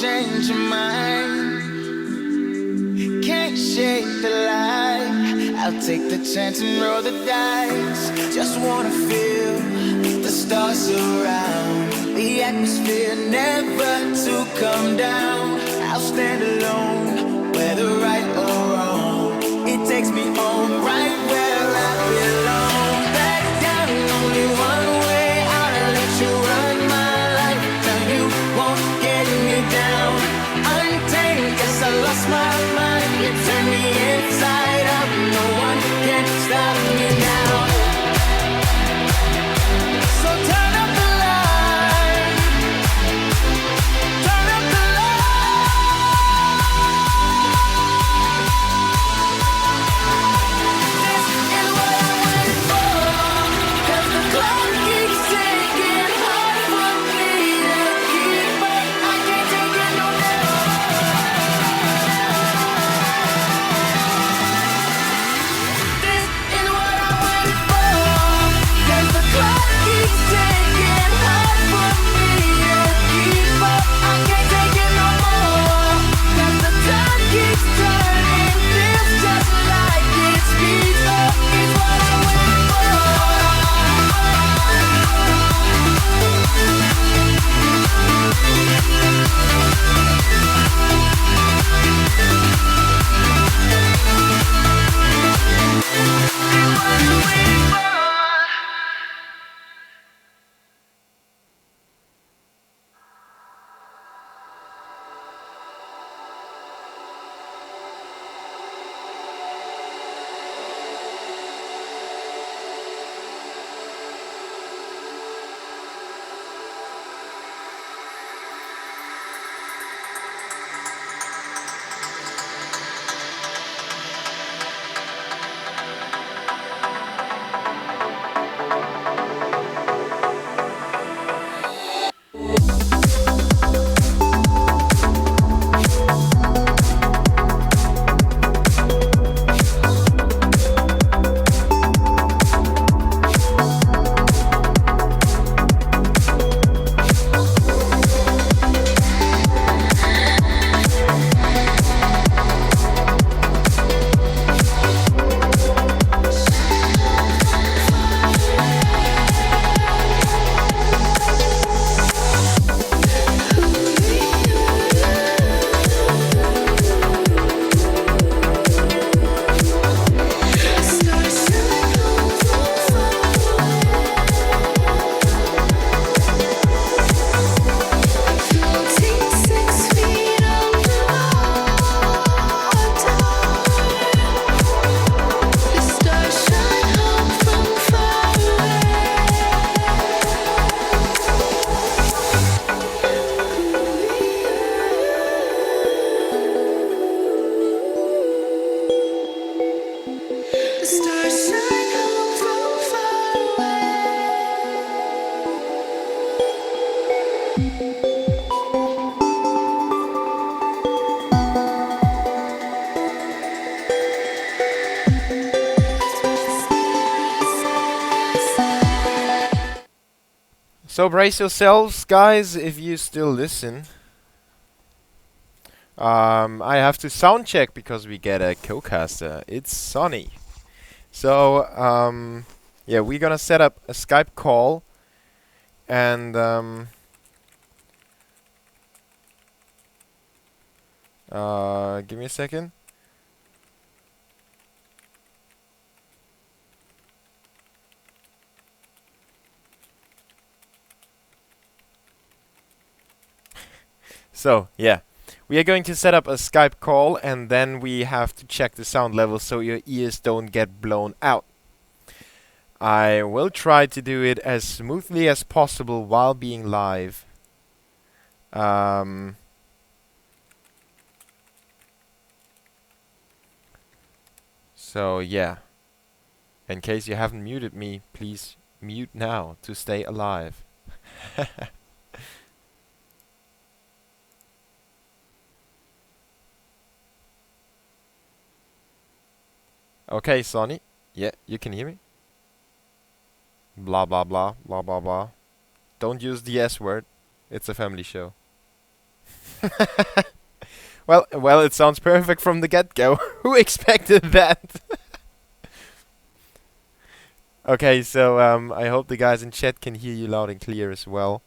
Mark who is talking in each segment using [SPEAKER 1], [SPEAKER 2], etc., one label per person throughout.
[SPEAKER 1] change your mind. Can't shake the light. I'll take the chance and roll the dice. Just wanna feel the stars surround. The atmosphere never to come down. I'll stand alone, whether right or wrong. It takes me home, right where I belong. Back down, only one way out. I'll let you run my life. Now you won't get me down. Untamed, guess I lost my mind. You turn me inside out. No one can stop me now. So turn up the light. Turn up the
[SPEAKER 2] So brace yourselves, guys, if you still listen. I have to sound check because we get a co-caster. It's Sonny. So, yeah, we're gonna set up a Skype call and give me a second. So, yeah. We are going to set up a Skype call and then we have to check the sound level so your ears don't get blown out. I will try to do it as smoothly as possible while being live. So, yeah. In case you haven't muted me, please mute now to stay alive. Okay, Sonny. Yeah, you can hear me? Blah, blah, blah, blah, blah, blah. Don't use the S word. It's a family show. Well, it sounds perfect from the get-go. Who expected that? Okay, so I hope the guys in chat can hear you loud and clear as well.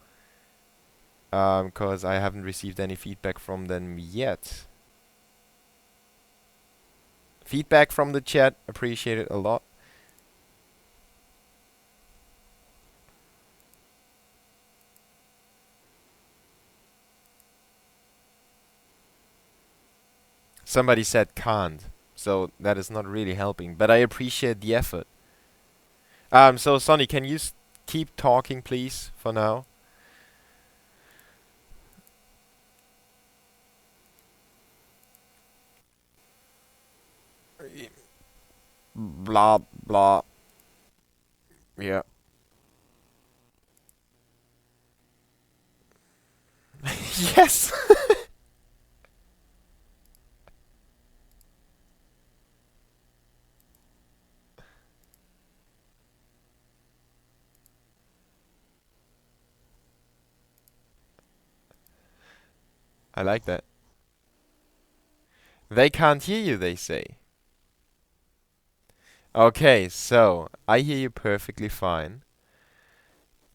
[SPEAKER 2] 'Cause I haven't received any feedback from them yet. Feedback from the chat, appreciate it a lot. Somebody said can't, so that is not really helping, but I appreciate the effort. So Sonny, can you keep talking, please, for now? Blah blah. Yeah. Yes. I like that. They can't hear you, they say. Okay, so I hear you perfectly fine.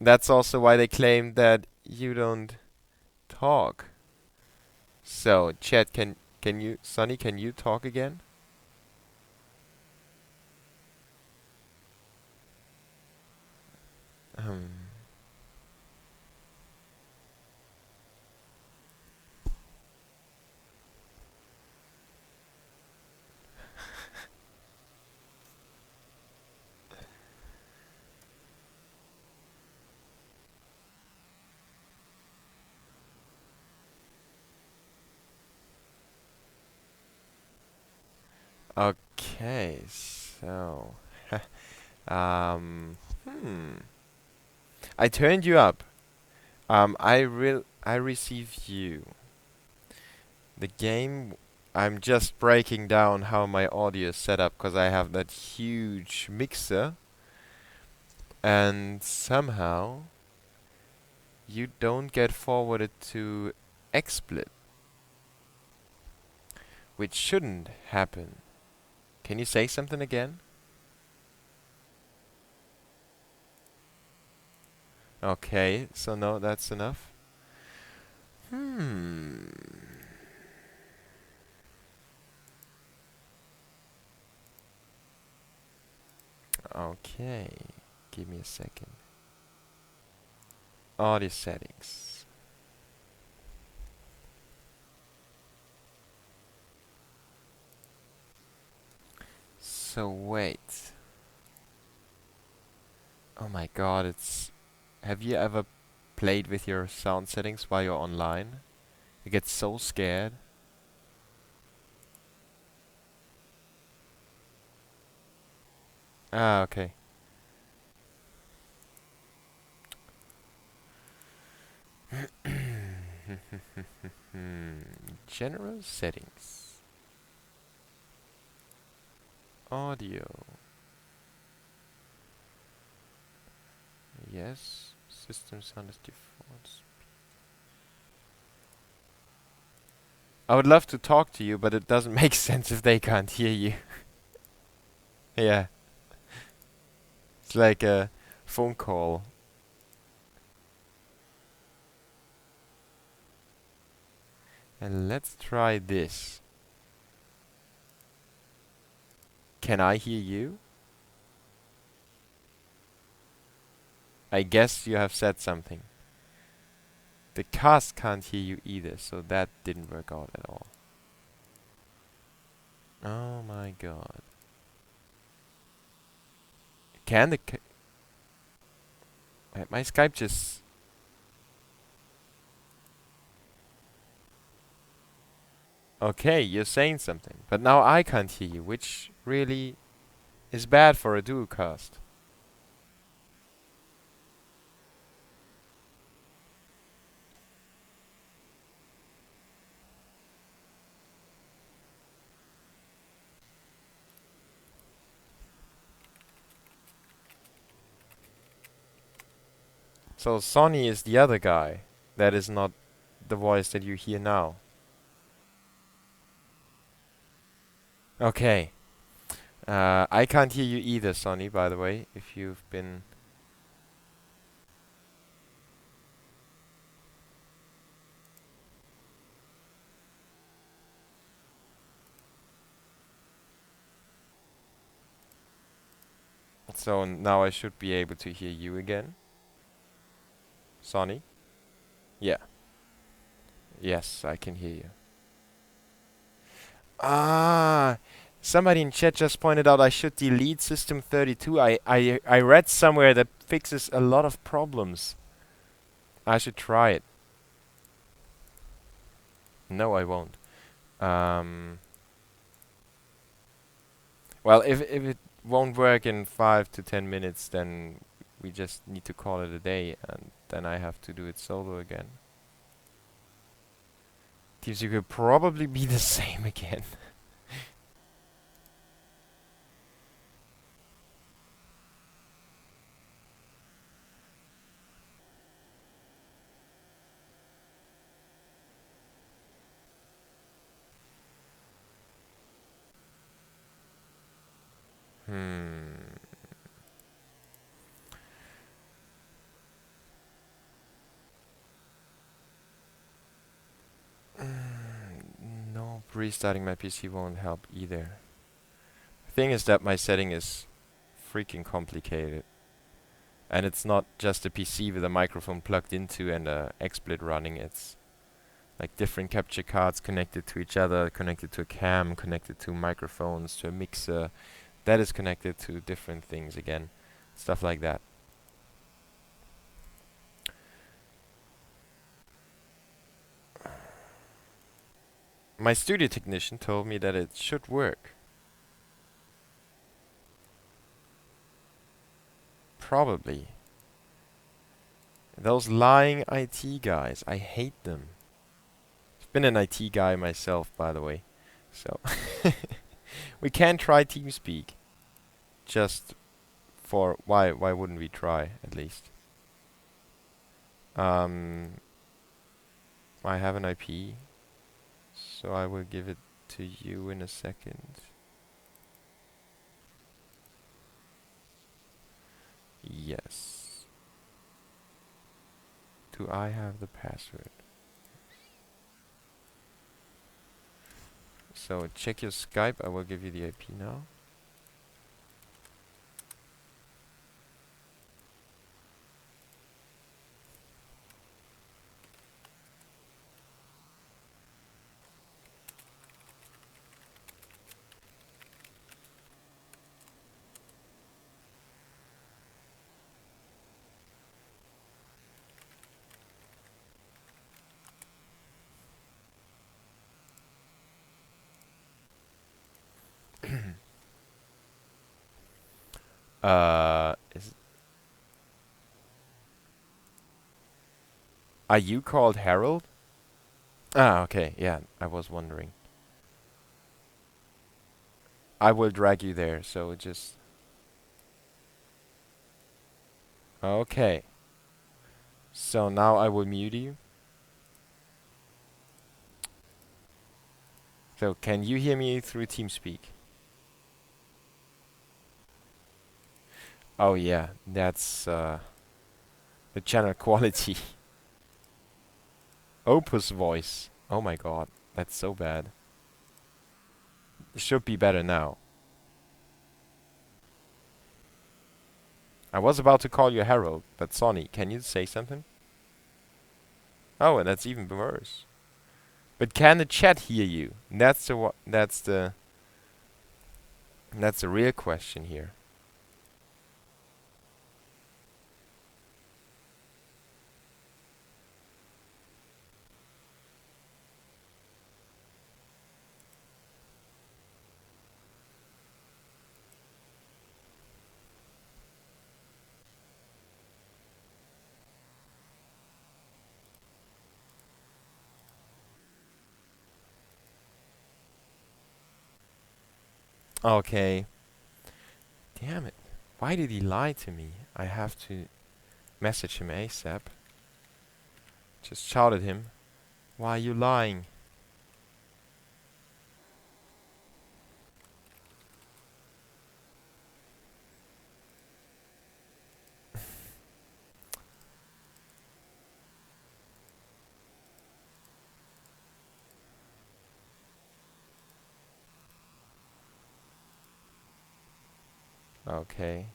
[SPEAKER 2] That's also why they claim that you don't talk. So, chat, can you, Sonny, can you talk again? Um. Okay, so, hmm. I turned you up. I received you. The game, I'm just breaking down how my audio is set up because I have that huge mixer, and somehow you don't get forwarded to XSplit, which shouldn't happen. Can you say something again? Okay, so no, that's enough. Hmm. Okay, give me a second. Audio settings. So wait. Oh my god, it's... Have you ever played with your sound settings while you're online? You get so scared. Ah, okay. General settings. Audio. Yes. System sound as default. I would love to talk to you, but it doesn't make sense if they can't hear you. Yeah. It's like a phone call. And let's try this. Can I hear you? I guess you have said something. The cast can't hear you either, so that didn't work out at all. Oh my god. Can the my Skype just... Okay, you're saying something, but now I can't hear you, which really is bad for a duocast. So Sonny is the other guy that is not the voice that you hear now. Okay. I can't hear you either, Sonny, by the way, if you've been... So now I should be able to hear you again. Sonny? Yeah. Yes, I can hear you. Ah, somebody in chat just pointed out I should delete System 32. I read somewhere that fixes a lot of problems. I should try it. No, I won't. Well, if it won't work in 5 to 10 minutes, then we just need to call it a day, and then I have to do it solo again. TeamSpeak will probably be the same again. No, restarting my PC won't help either. The thing is that my setting is freaking complicated. And it's not just a PC with a microphone plugged into and a XSplit running. It's like different capture cards connected to each other, connected to a cam, connected to microphones, to a mixer. That is connected to different things again. Stuff like that. My studio technician told me that it should work. Probably. Those lying IT guys, I hate them. I've been an IT guy myself, by the way. So we can try TeamSpeak. Just for why wouldn't we try at least? I have an IP, so I will give it to you in a second. Yes. Do I have the password? So check your Skype. I will give you the IP now. Is are you called Harold? Ah, okay, yeah, I was wondering. I will drag you there, so just... Okay. So now I will mute you. So can you hear me through TeamSpeak? Oh yeah, that's the channel quality. Opus voice. Oh my god, that's so bad. It should be better now. I was about to call you Harold, but Sonny, can you say something? Oh, and that's even worse. But can the chat hear you? That's the real question here. Okay. Damn it. Why did he lie to me? I have to message him ASAP. Just shout at him. Why are you lying? Okay.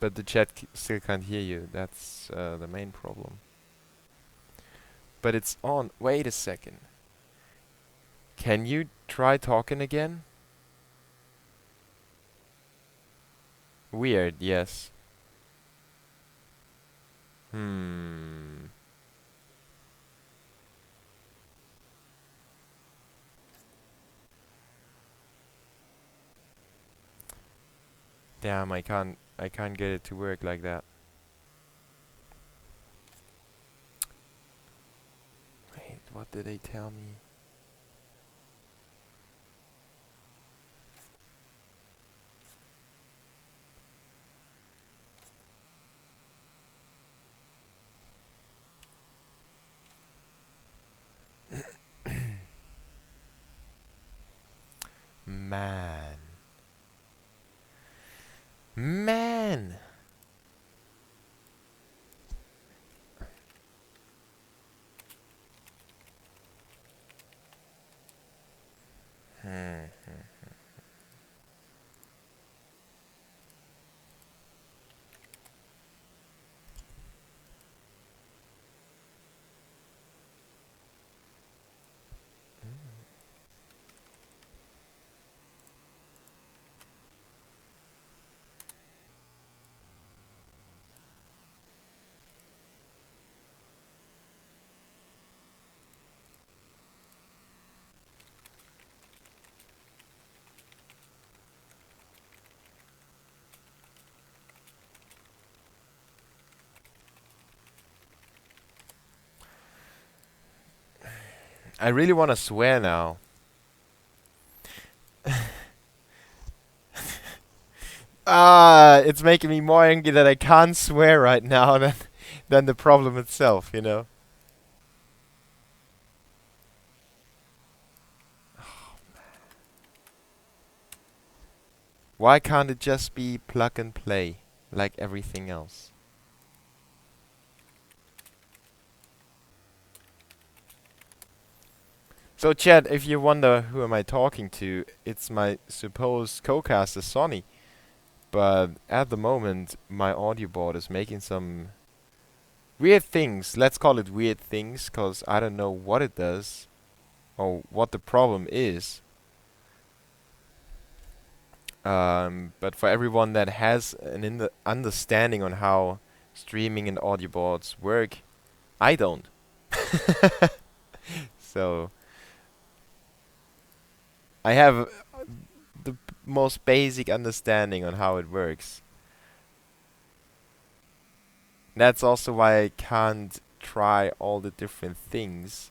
[SPEAKER 2] But the chat still can't hear you. That's the main problem. But it's on. Wait a second. Can you try talking again? Weird, yes. Hmm. Damn, I can't get it to work like that. Wait, what did they tell me? Man. Man. Hmm. I really want to swear now. It's making me more angry that I can't swear right now than the problem itself, you know? Why can't it just be plug and play like everything else? So Chad, if you wonder who am I talking to, it's my supposed co-caster Sonny. But at the moment, my audio board is making some weird things. Let's call it weird things, cause I don't know what it does or what the problem is. But for everyone that has an understanding on how streaming and audio boards work, I don't. So I have the most basic understanding on how it works. That's also why I can't try all the different things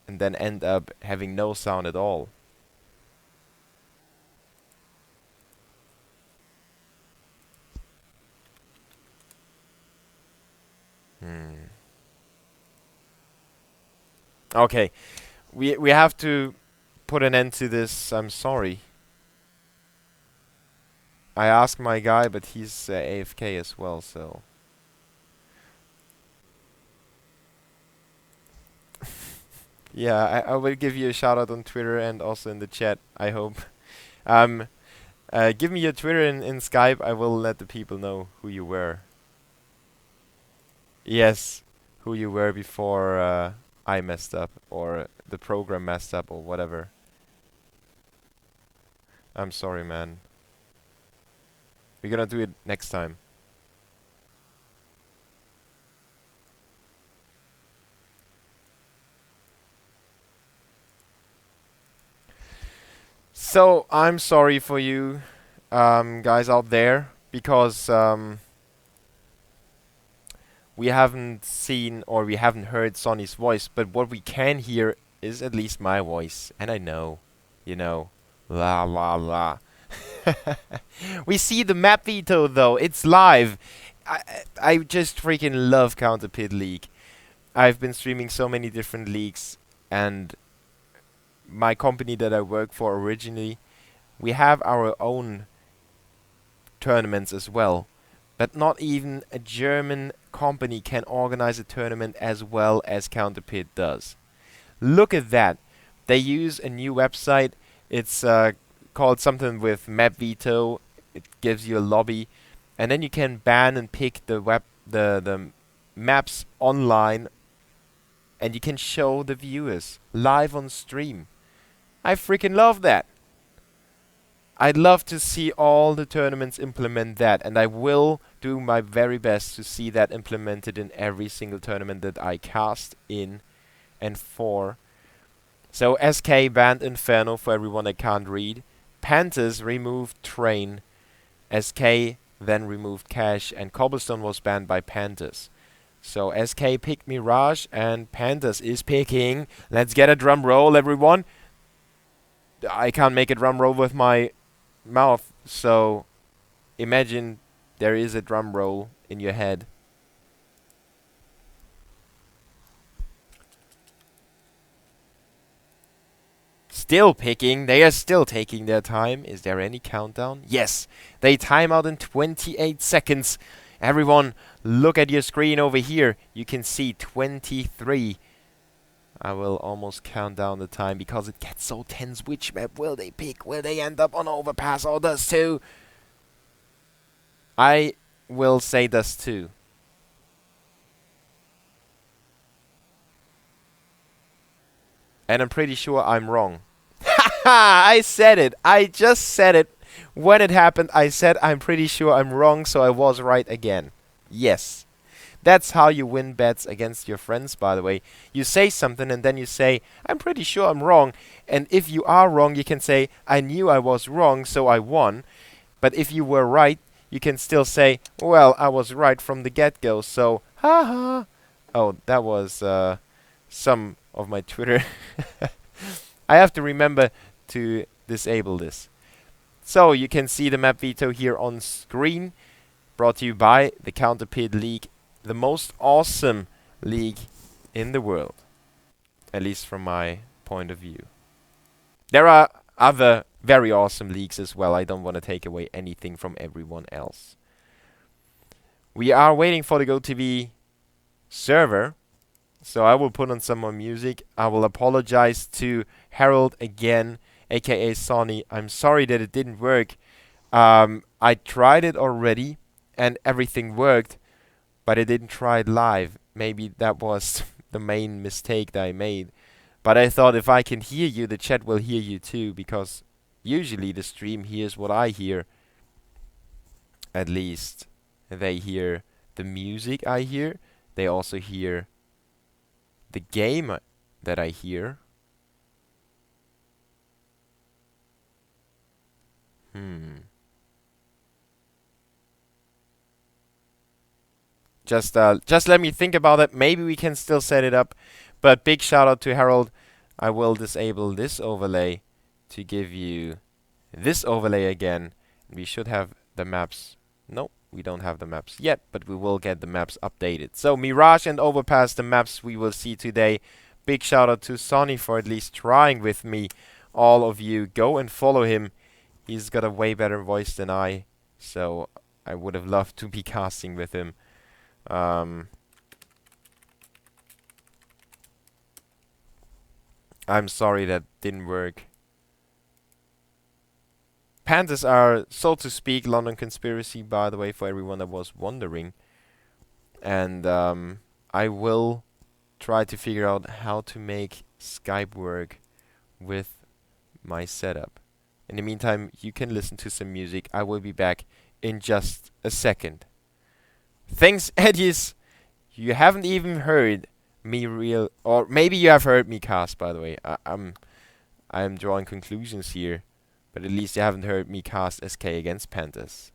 [SPEAKER 2] and then end up having no sound at all. Hmm. Okay, we have to put an end to this. I'm sorry. I asked my guy, but he's AFK as well, so. Yeah, I will give you a shout out on Twitter and also in the chat, I hope. Um, give me your Twitter in Skype, I will let the people know who you were. Yes, who you were before I messed up, or the program messed up, or whatever. I'm sorry, man. We're gonna do it next time. So, I'm sorry for you, guys out there, because we haven't seen or we haven't heard Sonny's voice, but what we can hear is at least my voice, and I know, you know, la la la. We see the map veto though, it's live. I just freaking love CounterPit League. I've been streaming so many different leagues, and my company that I work for originally, we have our own tournaments as well. But not even a German company can organize a tournament as well as CounterPit does. Look at that. They use a new website. It's called something with map veto. It gives you a lobby, and then you can ban and pick the maps online, and you can show the viewers live on stream. I freaking love that. I'd love to see all the tournaments implement that, and I will do my very best to see that implemented in every single tournament that I cast in and for. So SK banned Inferno for everyone that can't read. PANTERS removed Train. SK then removed Cash, and Cobblestone was banned by PANTERS. So SK picked Mirage, and PANTERS is picking. Let's get a drum roll, everyone. I can't make a drum roll with my mouth, so imagine there is a drum roll in your head. Still picking. They are still taking their time. Is there any countdown? Yes. They time out in 28 seconds. Everyone, look at your screen over here. You can see 23. I will almost count down the time because it gets so tense. Which map will they pick? Will they end up on Overpass or Dust 2? I will say Dust 2. And I'm pretty sure I'm wrong. I said it. I just said it. When it happened, I said I'm pretty sure I'm wrong, so I was right again. Yes. That's how you win bets against your friends, by the way. You say something and then you say, I'm pretty sure I'm wrong. And if you are wrong, you can say, I knew I was wrong, so I won. But if you were right, you can still say, well, I was right from the get-go, so haha. Oh, that was some of my Twitter. I have to remember to disable this. So you can see the map veto here on screen, brought to you by the CounterPit League, the most awesome league in the world, at least from my point of view. There are other very awesome leagues as well. I don't want to take away anything from everyone else. We are waiting for the GoTV server, so I will put on some more music. I will apologize to Harold again, aka Sonny. I'm sorry that it didn't work. I tried it already and everything worked, but I didn't try it live. Maybe that was the main mistake that I made. But I thought if I can hear you, the chat will hear you too, because usually the stream hears what I hear. At least they hear the music I hear. They also hear the game that I hear. Just let me think about it. Maybe we can still set it up. But big shout out to Harold. I will disable this overlay to give you this overlay again. We should have the maps. No, we don't have the maps yet, but we will get the maps updated. So Mirage and Overpass, the maps we will see today. Big shout out to Sonny for at least trying with me. All of you, go and follow him. He's got a way better voice than I, so I would have loved to be casting with him. I'm sorry that didn't work. PANTERS are, so to speak, London Conspiracy, by the way, for everyone that was wondering. And I will try to figure out how to make Skype work with my setup. In the meantime, you can listen to some music. I will be back in just a second. Thanks, Eddies! You haven't even heard me or maybe you have heard me cast, by the way. I'm drawing conclusions here, but at least you haven't heard me cast SK against PANTERS.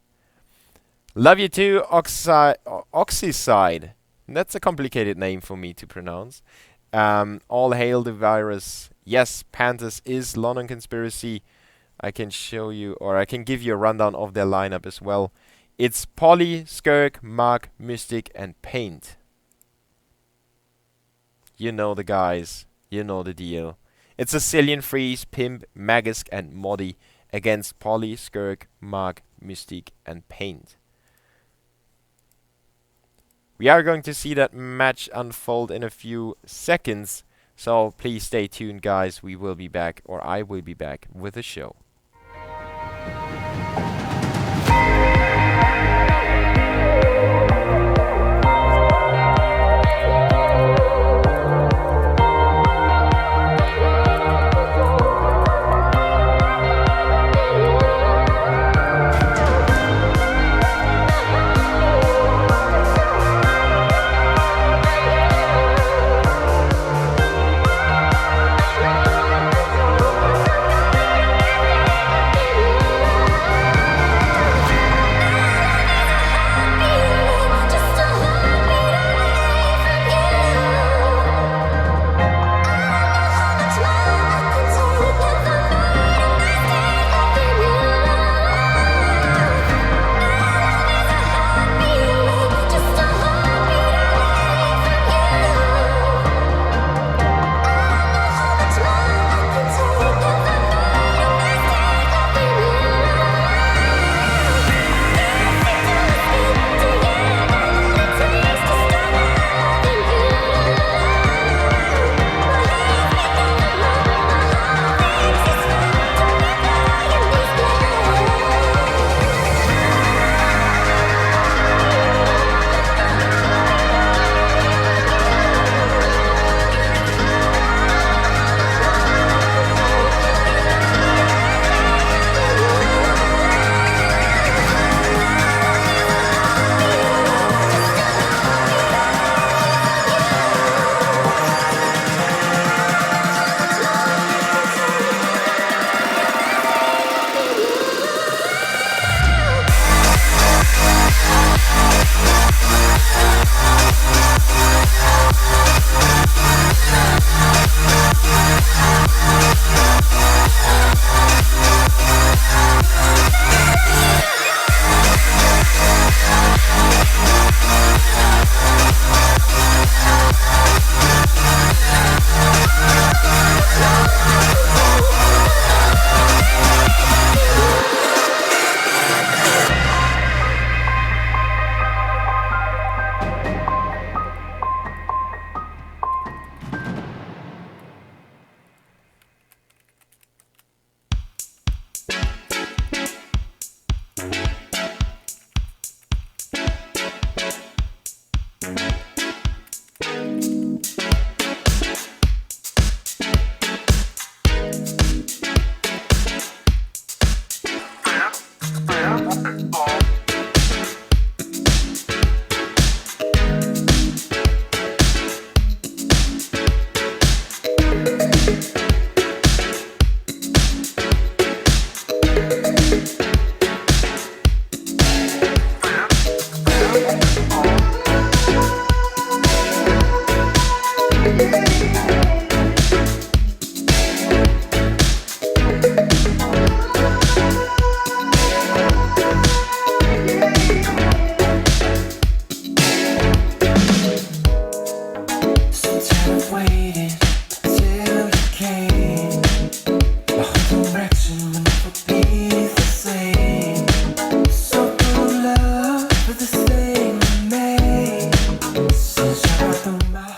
[SPEAKER 2] Love you too, Oxyside. That's a complicated name for me to pronounce. All hail the virus. Yes, PANTERS is London Conspiracy. I can show you, or I can give you a rundown of their lineup as well. It's Polly, Skirk, Mark, Mystic, and Paint. You know the guys. You know the deal. It's a Cillian, Freeze, Pimp, Magisk, and Modi against Polly, Skirk, Mark, Mystique, and Paint. We are going to see that match unfold in a few seconds, so please stay tuned, guys. We will be back, or I will be back, with the show.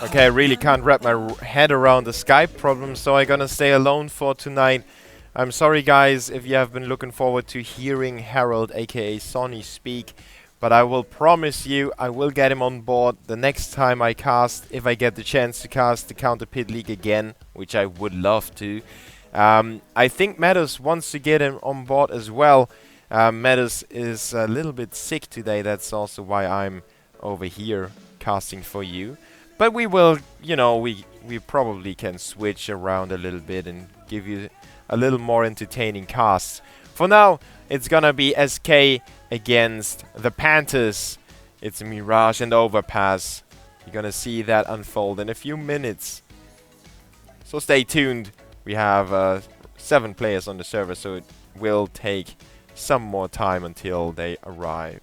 [SPEAKER 2] Okay, I really can't wrap my head around the Skype problem, so I'm gonna stay alone for tonight. I'm sorry, guys, if you have been looking forward to hearing Harold, aka Sonny, speak, but I will promise you I will get him on board the next time I cast, if I get the chance to cast the CounterPit League again, which I would love to. I think Meadows wants to get him on board as well. Meadows is a little bit sick today, that's also why I'm over here casting for you. But we will, you know, we probably can switch around a little bit and give you a little more entertaining casts. For now, it's gonna be SK against the Panthers. It's Mirage and Overpass. You're gonna see that unfold in a few minutes. So stay tuned. We have 7 players on the server, so it will take some more time until they arrive.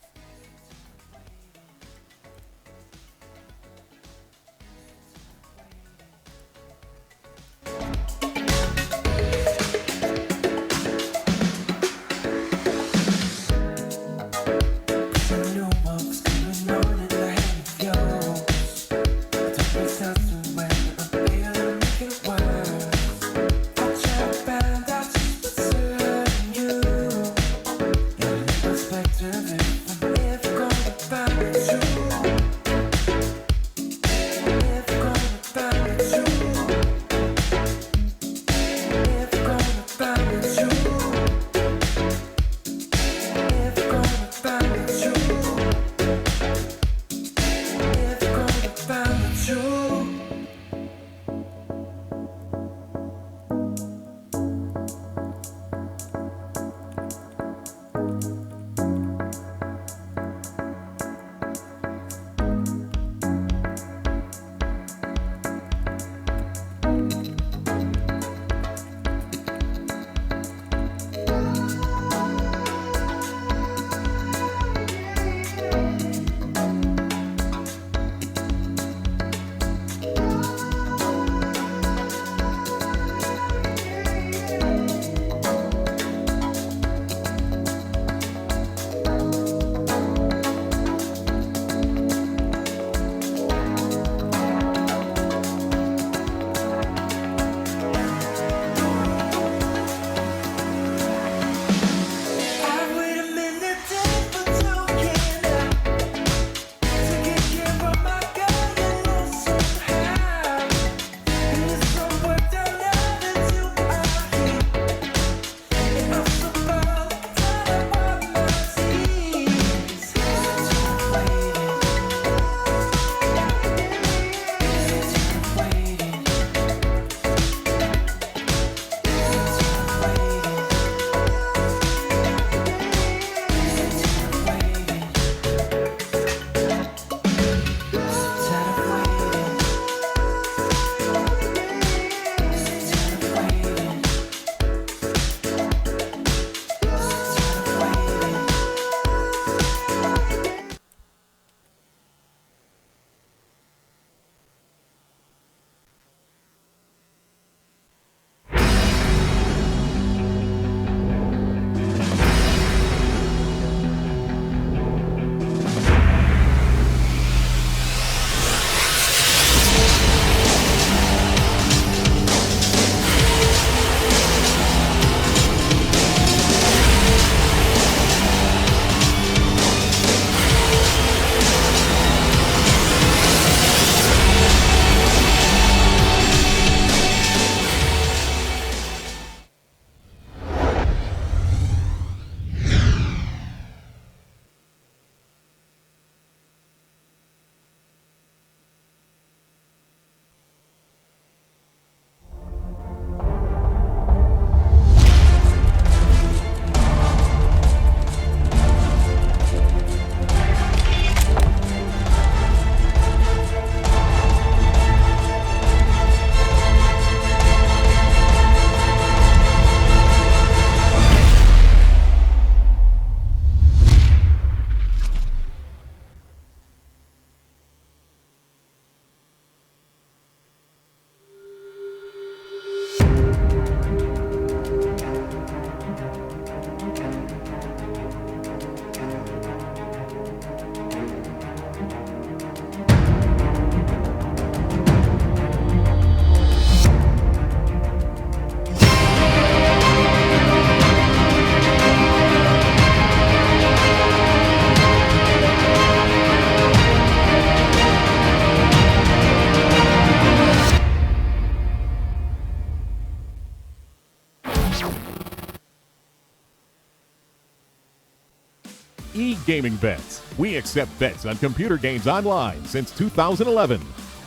[SPEAKER 3] e-gaming bets. We accept bets on computer games online since 2011.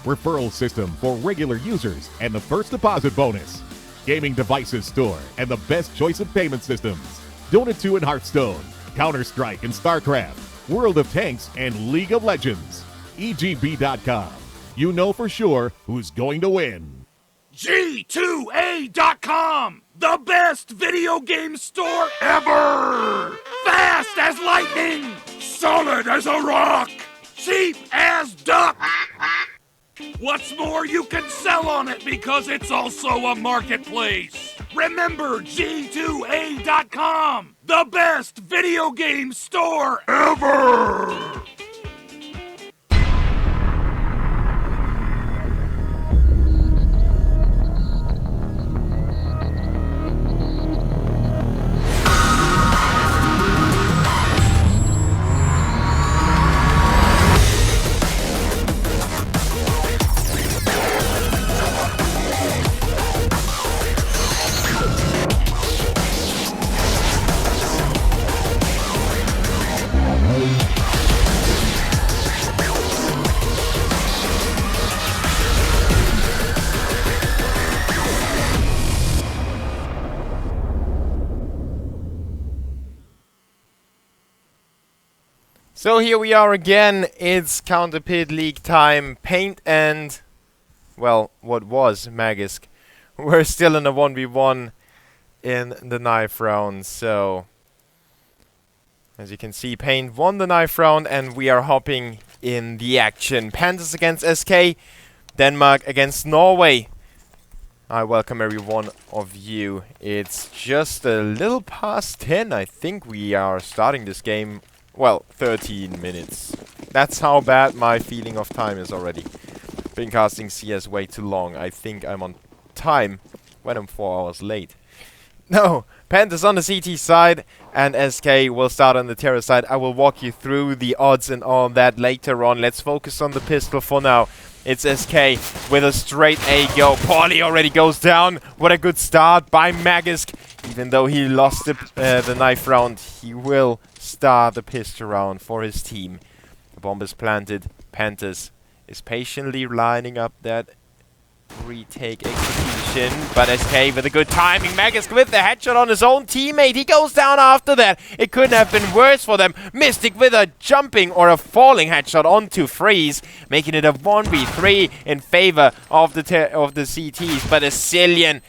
[SPEAKER 3] Referral system for regular users and the first deposit bonus. Gaming devices store and the best choice of payment systems. Dota 2 and Hearthstone, Counter-Strike and StarCraft, World of Tanks and League of Legends. EGB.com. You know for sure who's going to win.
[SPEAKER 4] G2A.com, the best video game store ever! Fast as lightning, solid as a rock, cheap as duck! What's more, you can sell on it because it's also a marketplace. Remember G2A.com, the best video game store ever!
[SPEAKER 2] So here we are again, it's CounterPit League time. Paint and, well, what was Magisk. We're still in a 1v1 in the knife round, so as you can see, Paint won the knife round and we are hopping in the action. PANTERS against SK, Denmark against Norway. I welcome every one of you. It's just a little past 10, I think we are starting this game. Well, 13 minutes. That's how bad my feeling of time is already. Been casting CS way too long. I think I'm on time when I'm 4 hours late. No, PANTERS on the CT side and SK will start on the Terror side. I will walk you through the odds and all that later on. Let's focus on the pistol for now. It's SK with a straight A go. Paulie already goes down. What a good start by Magisk. Even though he lost the knife round, he will start the pistol round for his team. The bomb is planted. PANTERS is patiently lining up that retake execution. But SK with a good timing. Magisk with the headshot on his own teammate. He goes down after that. It couldn't have been worse for them. Mystic with a jumping or a falling headshot onto Freeze, making it a 1v3 in favor of the CTs. But Asilian,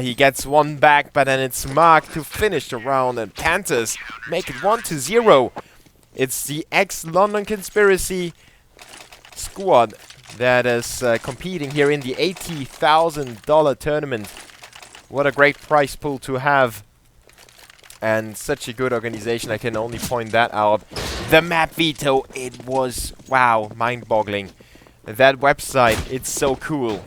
[SPEAKER 2] he gets one back, but then it's Mark to finish the round, and PANTERS make it 1-0. It's the ex-London Conspiracy squad that is competing here in the $80,000 tournament. What a great prize pool to have, and such a good organization. I can only point that out. The map veto, it was, wow, mind-boggling. That website, it's so cool.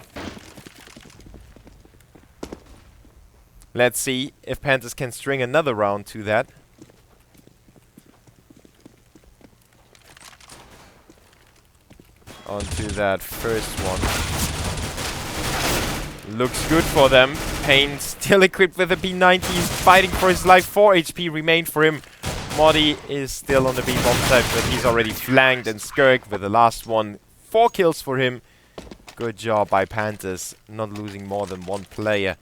[SPEAKER 2] Let's see if PANTERS can string another round to that. Onto that first one. Looks good for them. Pain still equipped with a B90. He's fighting for his life. 4 HP remain for him. Modi is still on the B-bomb side, but he's already flanked. And Skirk with the last one. 4 kills for him. Good job by PANTERS. Not losing more than one player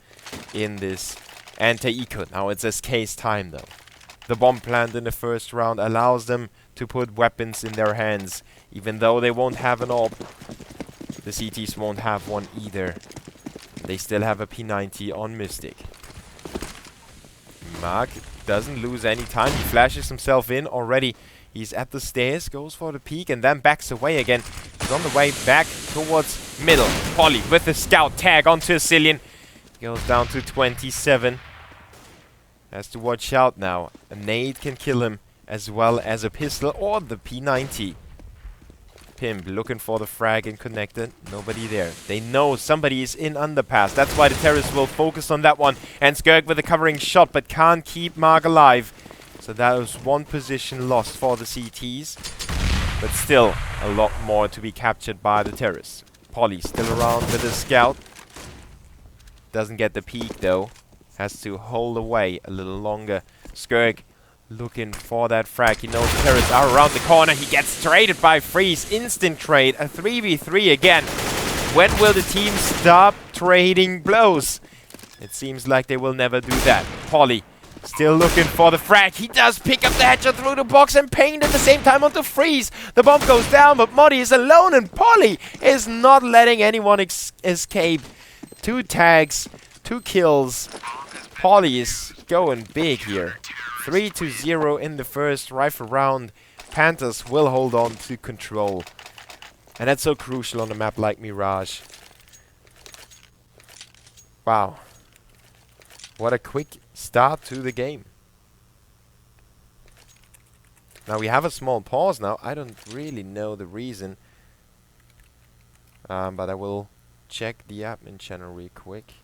[SPEAKER 2] in this anti-eco. Now it's SK's time though. The bomb plant in the first round allows them to put weapons in their hands, even though they won't have an AWP. The CTs won't have one either. They still have a P90 on Mystic. Mark doesn't lose any time. He flashes himself in already. He's at the stairs, goes for the peek, and then backs away again. He's on the way back towards middle. Polly with the scout tag onto Asilian. Goes down to 27. Has to watch out now. A nade can kill him, as well as a pistol or the P90. Pimp looking for the frag and connected. Nobody there. They know somebody is in underpass. That's why the terrorists will focus on that one. And Skirk with a covering shot, but can't keep Mark alive. So that was one position lost for the CTs. But still, a lot more to be captured by the terrorists. Polly still around with a scout. Doesn't get the peek though. Has to hold away a little longer. Skirk looking for that frag. He knows the terrorists are around the corner. He gets traded by Freeze. Instant trade. A 3v3 again. When will the team stop trading blows? It seems like they will never do that. Polly still looking for the frag. He does pick up the headshot through the box and Paint at the same time onto Freeze. The bomb goes down, but Muddy is alone and Polly is not letting anyone escape. 2 tags, 2 kills. Polly is going big here. 3-0 in the first rifle round. Panthers will hold on to control. And that's so crucial on a map like Mirage. Wow. What a quick start to the game. Now we have a small pause now. I don't really know the reason. But I will check the admin channel real quick.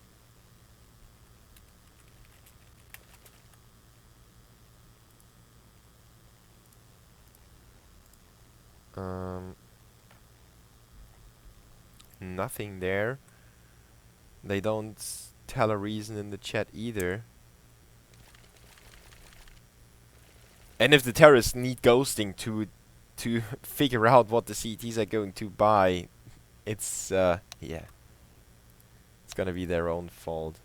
[SPEAKER 2] Nothing there. They don't tell a reason in the chat either. And if the terrorists need ghosting to figure out what the CTs are going to buy, it's yeah, it's gonna be their own fault.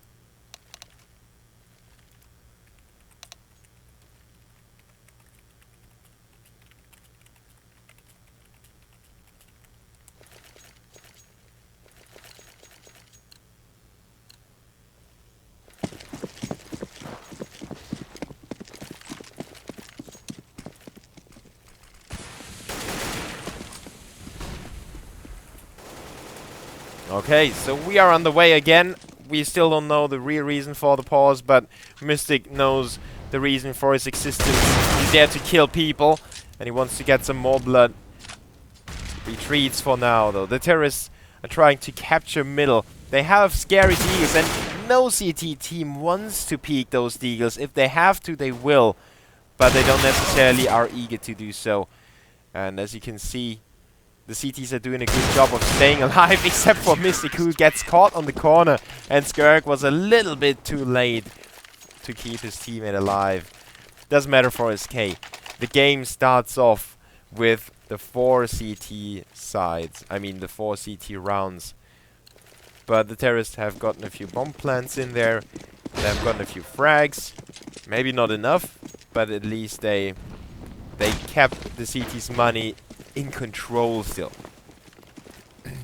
[SPEAKER 2] Okay, so we are on the way again. We still don't know the real reason for the pause, but Mystic knows the reason for his existence. He's there to kill people, and he wants to get some more blood. Retreats for now, though. The terrorists are trying to capture middle. They have scary deagles, and no CT team wants to peek those deagles. If they have to, they will, but they don't necessarily are eager to do so. And as you can see, the CTs are doing a good job of staying alive, except for Mystic, who gets caught on the corner. And Skirk was a little bit too late to keep his teammate alive. Doesn't matter for SK. The game starts off with the 4 CT sides. I mean, the 4 CT rounds. But the terrorists have gotten a few bomb plants in there. They have gotten a few frags. Maybe not enough, but at least they kept the CT's money in control still.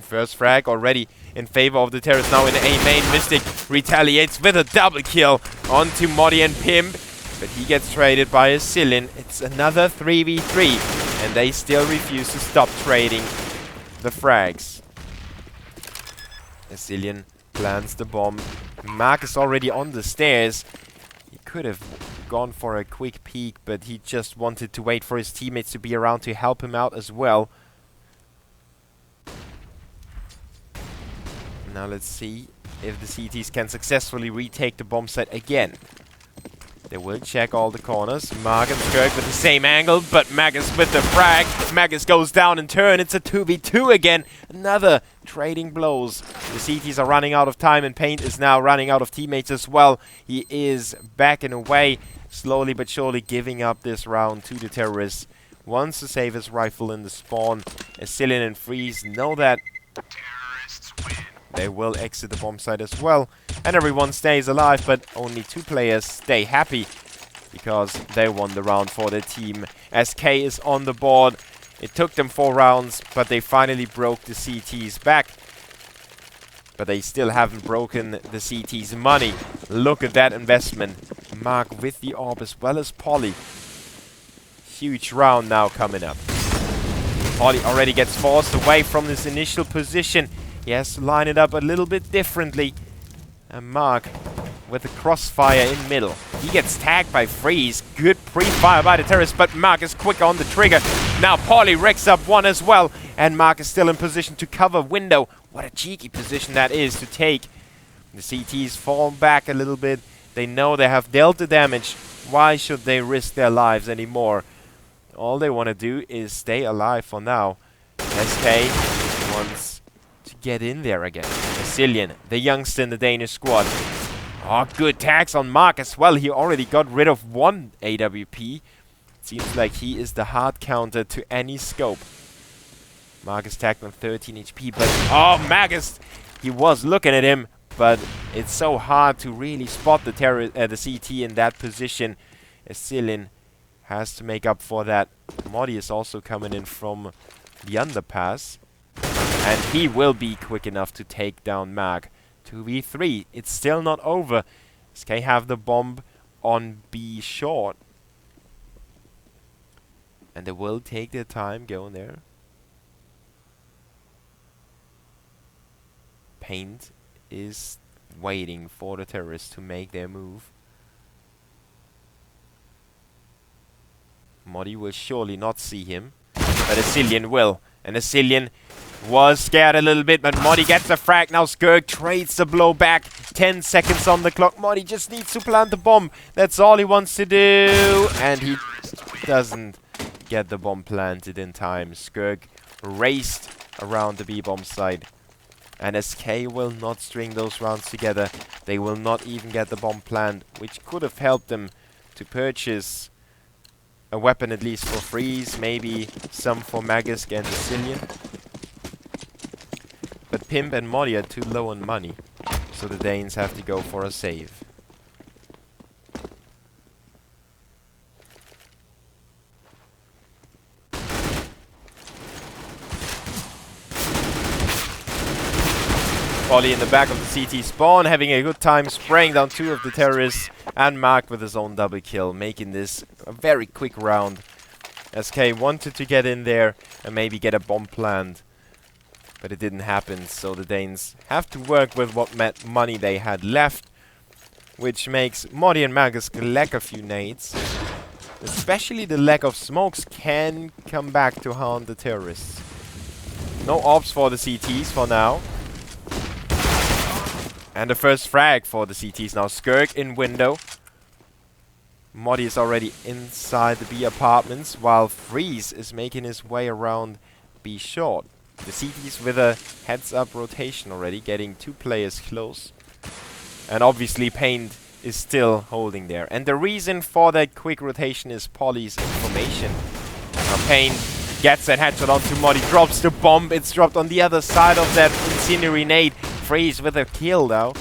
[SPEAKER 2] First frag already in favor of the terrorists. Now in A main, Mystic retaliates with a double kill onto Modi and Pimp, but he gets traded by a Zillion. It's another 3v3, and they still refuse to stop trading the frags. A Zillion plants the bomb. Mark is already on the stairs. He could have gone for a quick peek, but he just wanted to wait for his teammates to be around to help him out as well. Now let's see if the CTs can successfully retake the bomb site again. They will check all the corners. Mark and Skirk with the same angle, but Magus with the frag. Magus goes down in turn. It's a 2v2 again. Another trading blows. The CTs are running out of time, and Paint is now running out of teammates as well. He is backing away, slowly but surely giving up this round to the terrorists. Wants to save his rifle in the spawn. Zillion and Freeze know that they will exit the bomb site as well. And everyone stays alive, but only 2 players stay happy because they won the round for their team. SK is on the board. It took them 4 rounds, but they finally broke the CT's back. But they still haven't broken the CT's money. Look at that investment. Mark with the AWP as well as Polly. Huge round now coming up. Polly already gets forced away from this initial position. He has to line it up a little bit differently. And Mark with the crossfire in middle. He gets tagged by Freeze. Good pre-fire by the terrorist, but Mark is quick on the trigger. Now Polly wrecks up one as well. And Mark is still in position to cover window. What a cheeky position that is to take. The CTs fall back a little bit. They know they have dealt the damage. Why should they risk their lives anymore? All they want to do is stay alive for now. SK wants to get in there again. Zillion, the youngster in the Danish squad. Oh, good tags on Mark as well. He already got rid of one AWP. Seems like he is the hard counter to any scope. Mark is tagged on 13 HP, but oh, Magus, he was looking at him, but it's so hard to really spot the CT in that position. Cillian has to make up for that. Modi is also coming in from the underpass, and he will be quick enough to take down Mag. 2v3. It's still not over. SK have the bomb on B short, and they will take their time going there. Paint is waiting for the terrorists to make their move. Modi will surely not see him, but Cillian will. And Cillian was scared a little bit, but Modi gets the frag. Now Skirk trades the blow back. 10 seconds on the clock. Modi just needs to plant the bomb. That's all he wants to do. And he doesn't get the bomb planted in time. Skirk raced around the B-bomb site. And SK will not string those rounds together. They will not even get the bomb plant, which could have helped them to purchase a weapon at least for Freeze, maybe some for Magisk and Cillian. But Pimp and Modi are too low on money, so the Danes have to go for a save. Polly in the back of the CT spawn, having a good time spraying down two of the terrorists, and Mark with his own double kill, making this a very quick round. SK wanted to get in there and maybe get a bomb plant, but it didn't happen, so the Danes have to work with what money they had left, which makes Modi and Magisk lack a few nades. Especially the lack of smokes can come back to haunt the terrorists. No ops for the CTs for now. And the first frag for the CTs now. Skirk in window. Modi is already inside the B apartments, while Freeze is making his way around B short. The CTs with a heads-up rotation already, getting two players close. And obviously Paint is still holding there. And the reason for that quick rotation is Polly's information. Now Paint gets that headshot onto Modi, drops the bomb. It's dropped on the other side of that incendiary nade. Freeze with a kill now.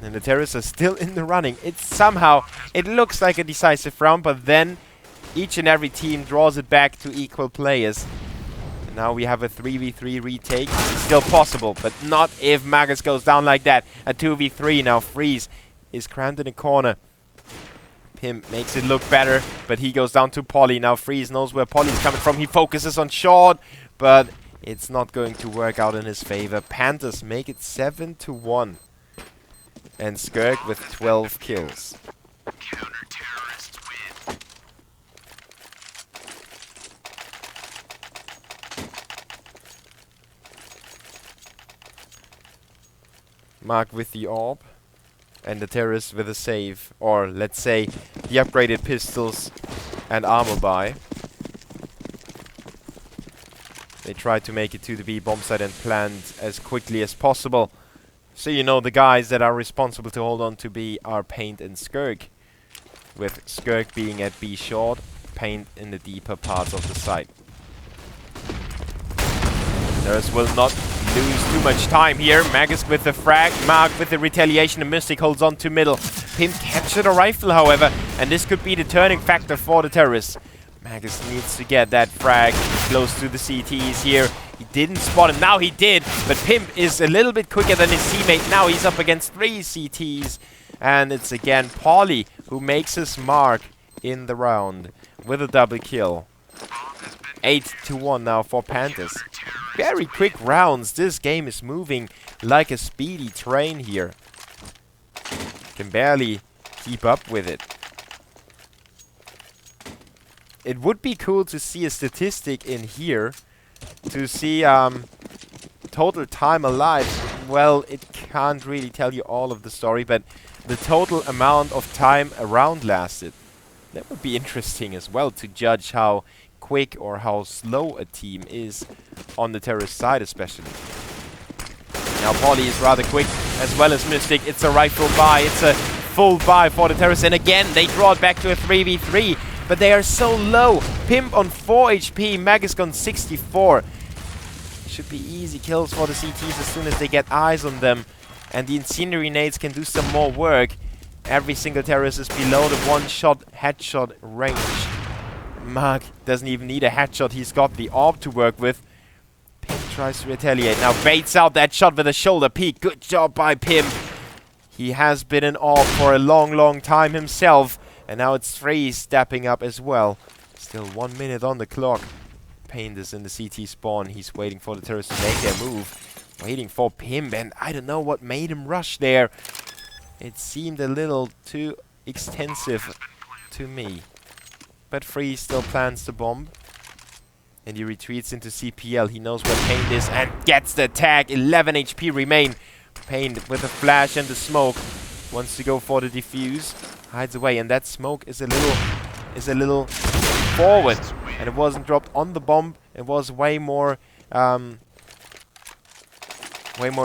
[SPEAKER 2] And the terrorists are still in the running. It's somehow, it looks like a decisive round, but then each and every team draws it back to equal players. And now we have a 3v3 retake. It's still possible, but not if Magus goes down like that. A 2v3 now. Freeze is crammed in a corner. Pimp makes it look better, but he goes down to Polly. Now Freeze knows where Polly's coming from. He focuses on short, but it's not going to work out in his favor. Panthers make it 7-1. And Skirk with 12 kills.
[SPEAKER 4] Counter-terrorists win.
[SPEAKER 2] Mark with the orb. And the terrorists with a save. Or let's say the upgraded pistols and armor buy. They try to make it to the B bomb site and plant as quickly as possible. So you know the guys that are responsible to hold on to B are Paint and Skirk. With Skirk being at B short, Paint in the deeper parts of the site. Terrorists will not lose too much time here. Magus with the frag, Mark with the retaliation, and Mystic holds on to middle. Pimp captured a rifle, however, and this could be the turning factor for the terrorists. Magus needs to get that frag close to the CTs here. He didn't spot him. Now he did, but Pimp is a little bit quicker than his teammate. Now he's up against 3 CTs. And it's again Polly who makes his mark in the round with a double kill. 8-1 now for Panthers. Very quick rounds. This game is moving like a speedy train here. Can barely keep up with it. It would be cool to see a statistic in here to see total time alive. Well, it can't really tell you all of the story, but the total amount of time a round lasted. That would be interesting as well to judge how quick or how slow a team is on the terrorist side especially. Now Polly is rather quick as well as Mystic. It's a rifle buy. It's a full buy for the terrorists. And again, they draw it back to a 3v3. But they are so low. Pimp on 4 HP, Magisk on 64. Should be easy kills for the CTs as soon as they get eyes on them. And the incendiary nades can do some more work. Every single terrorist is below the one-shot headshot range. Mag doesn't even need a headshot. He's got the orb to work with. Pim tries to retaliate. Now baits out that shot with a shoulder peek. Good job by Pim. He has been an orb for a long, long time himself. And now it's Freeze stepping up as well. Still 1 minute on the clock. Paint is in the CT spawn. He's waiting for the terrorists to make their move. Waiting for Pim. And I don't know what made him rush there. It seemed a little too extensive to me. But Freeze still plans the bomb. And he retreats into CPL. He knows where Paint is and gets the tag. 11 HP remain. Paint with a flash and the smoke. Wants to go for the defuse. Hides away. And that smoke is a little forward. And it wasn't dropped on the bomb. It was way more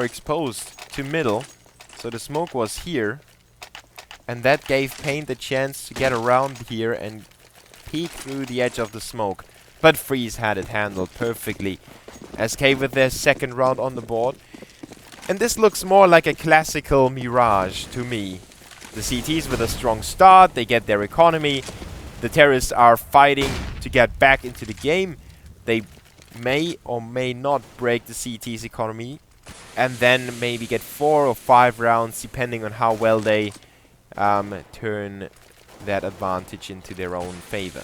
[SPEAKER 2] exposed to middle. So the smoke was here. And that gave Paint the chance to get around here and peek through the edge of the smoke. But Freeze had it handled perfectly. SK with their second round on the board. And this looks more like a classical Mirage to me. The CTs with a strong start, they get their economy. The terrorists are fighting to get back into the game. They may or may not break the CT's economy. And then maybe get 4 or 5 rounds depending on how well they turn that advantage into their own favor.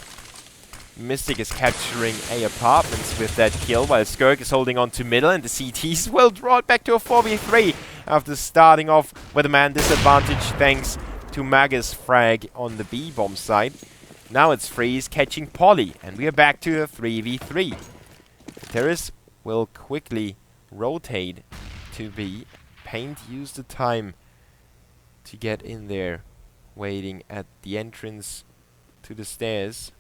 [SPEAKER 2] Mystic is capturing A apartments with that kill, while Skirk is holding on to middle, and the CTs will draw it back to a 4v3 after starting off with a man disadvantage thanks to Magus frag on the B bomb side. Now it's Freeze catching Polly, and we are back to a 3v3. The terrorists will quickly rotate to B. Paint used the time to get in there, waiting at the entrance to the stairs.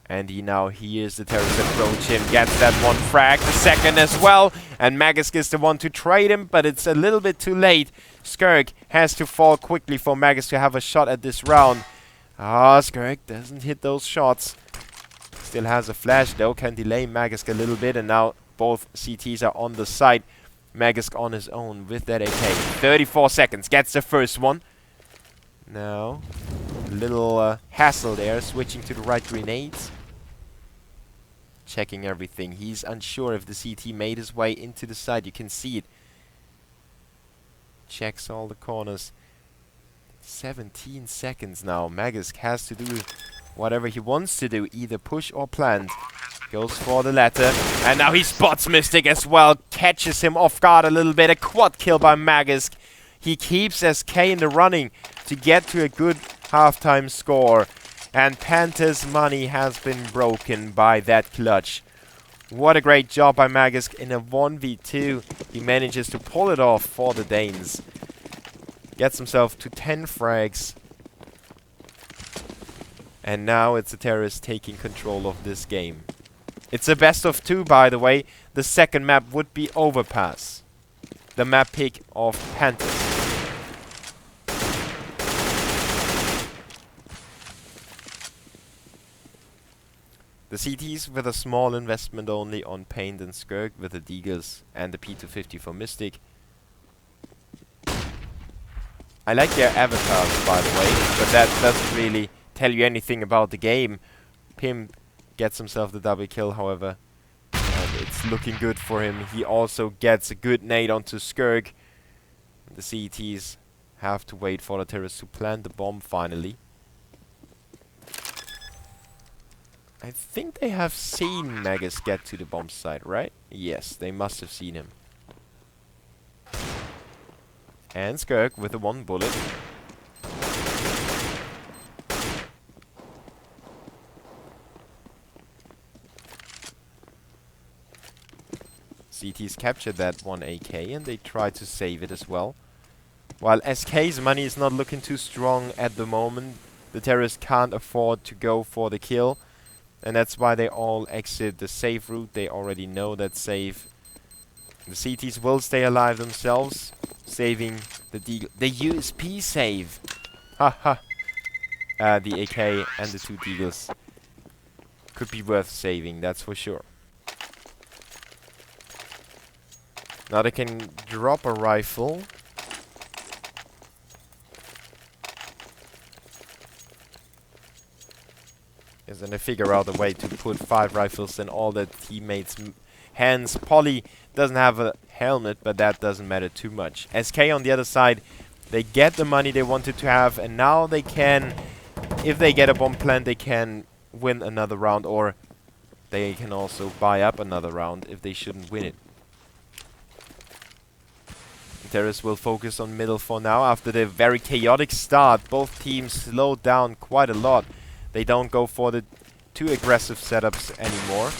[SPEAKER 2] And he now hears the terrorist approach him, gets that one frag, the second as well. And Magisk is the one to trade him, but it's a little bit too late. Skirk has to fall quickly for Magisk to have a shot at this round. Skirk doesn't hit those shots. Still has a flash though, can delay Magisk a little bit. And now both CTs are on the side. Magisk on his own with that AK. 34 seconds, gets the first one. Now, a little hassle there, switching to the right grenades. Checking everything. He's unsure if the CT made his way into the side. You can see it. Checks all the corners. 17 seconds now. Magisk has to do whatever he wants to do. Either push or plant. Goes for the latter. And now he spots Mystic as well. Catches him off guard a little bit. A quad kill by Magisk. He keeps SK in the running to get to a good halftime score. And Panter's money has been broken by that clutch. What a great job by Magisk. In a 1v2, he manages to pull it off for the Danes. Gets himself to 10 frags. And now it's the terrorists taking control of this game. It's a best of 2, by the way. The second map would be Overpass. The map pick of Panthers. The CTs with a small investment only on Paint and Skirk with the Deagles and the P250 for Mystic. I like their avatars, by the way, but that doesn't really tell you anything about the game. Pim gets himself the double kill, however, and it's looking good for him. He also gets a good nade onto Skirk. The CTs have to wait for the terrorists to plant the bomb finally. I think they have seen Magus get to the bomb site, right? Yes, they must have seen him. And Skirk with the 1 bullet. CT's captured that 1 AK and they try to save it as well. While SK's money is not looking too strong at the moment, the terrorists can't afford to go for the kill. And that's why they all exit the safe route. They already know that's safe. The CTs will stay alive themselves. saving the deagle. The USP save. Haha. The AK and the 2 deagles could be worth saving, that's for sure. Now they can drop a rifle. Yes, and they figure out a way to put 5 rifles in all their teammates' hands. Polly doesn't have a helmet, but that doesn't matter too much. SK on the other side, they get the money they wanted to have, and now they can, if they get a bomb plant, they can win another round, or they can also buy up another round if they shouldn't win it. Terrace will focus on middle for now. After the very chaotic start, both teams slowed down quite a lot. They don't go for the too aggressive setups anymore.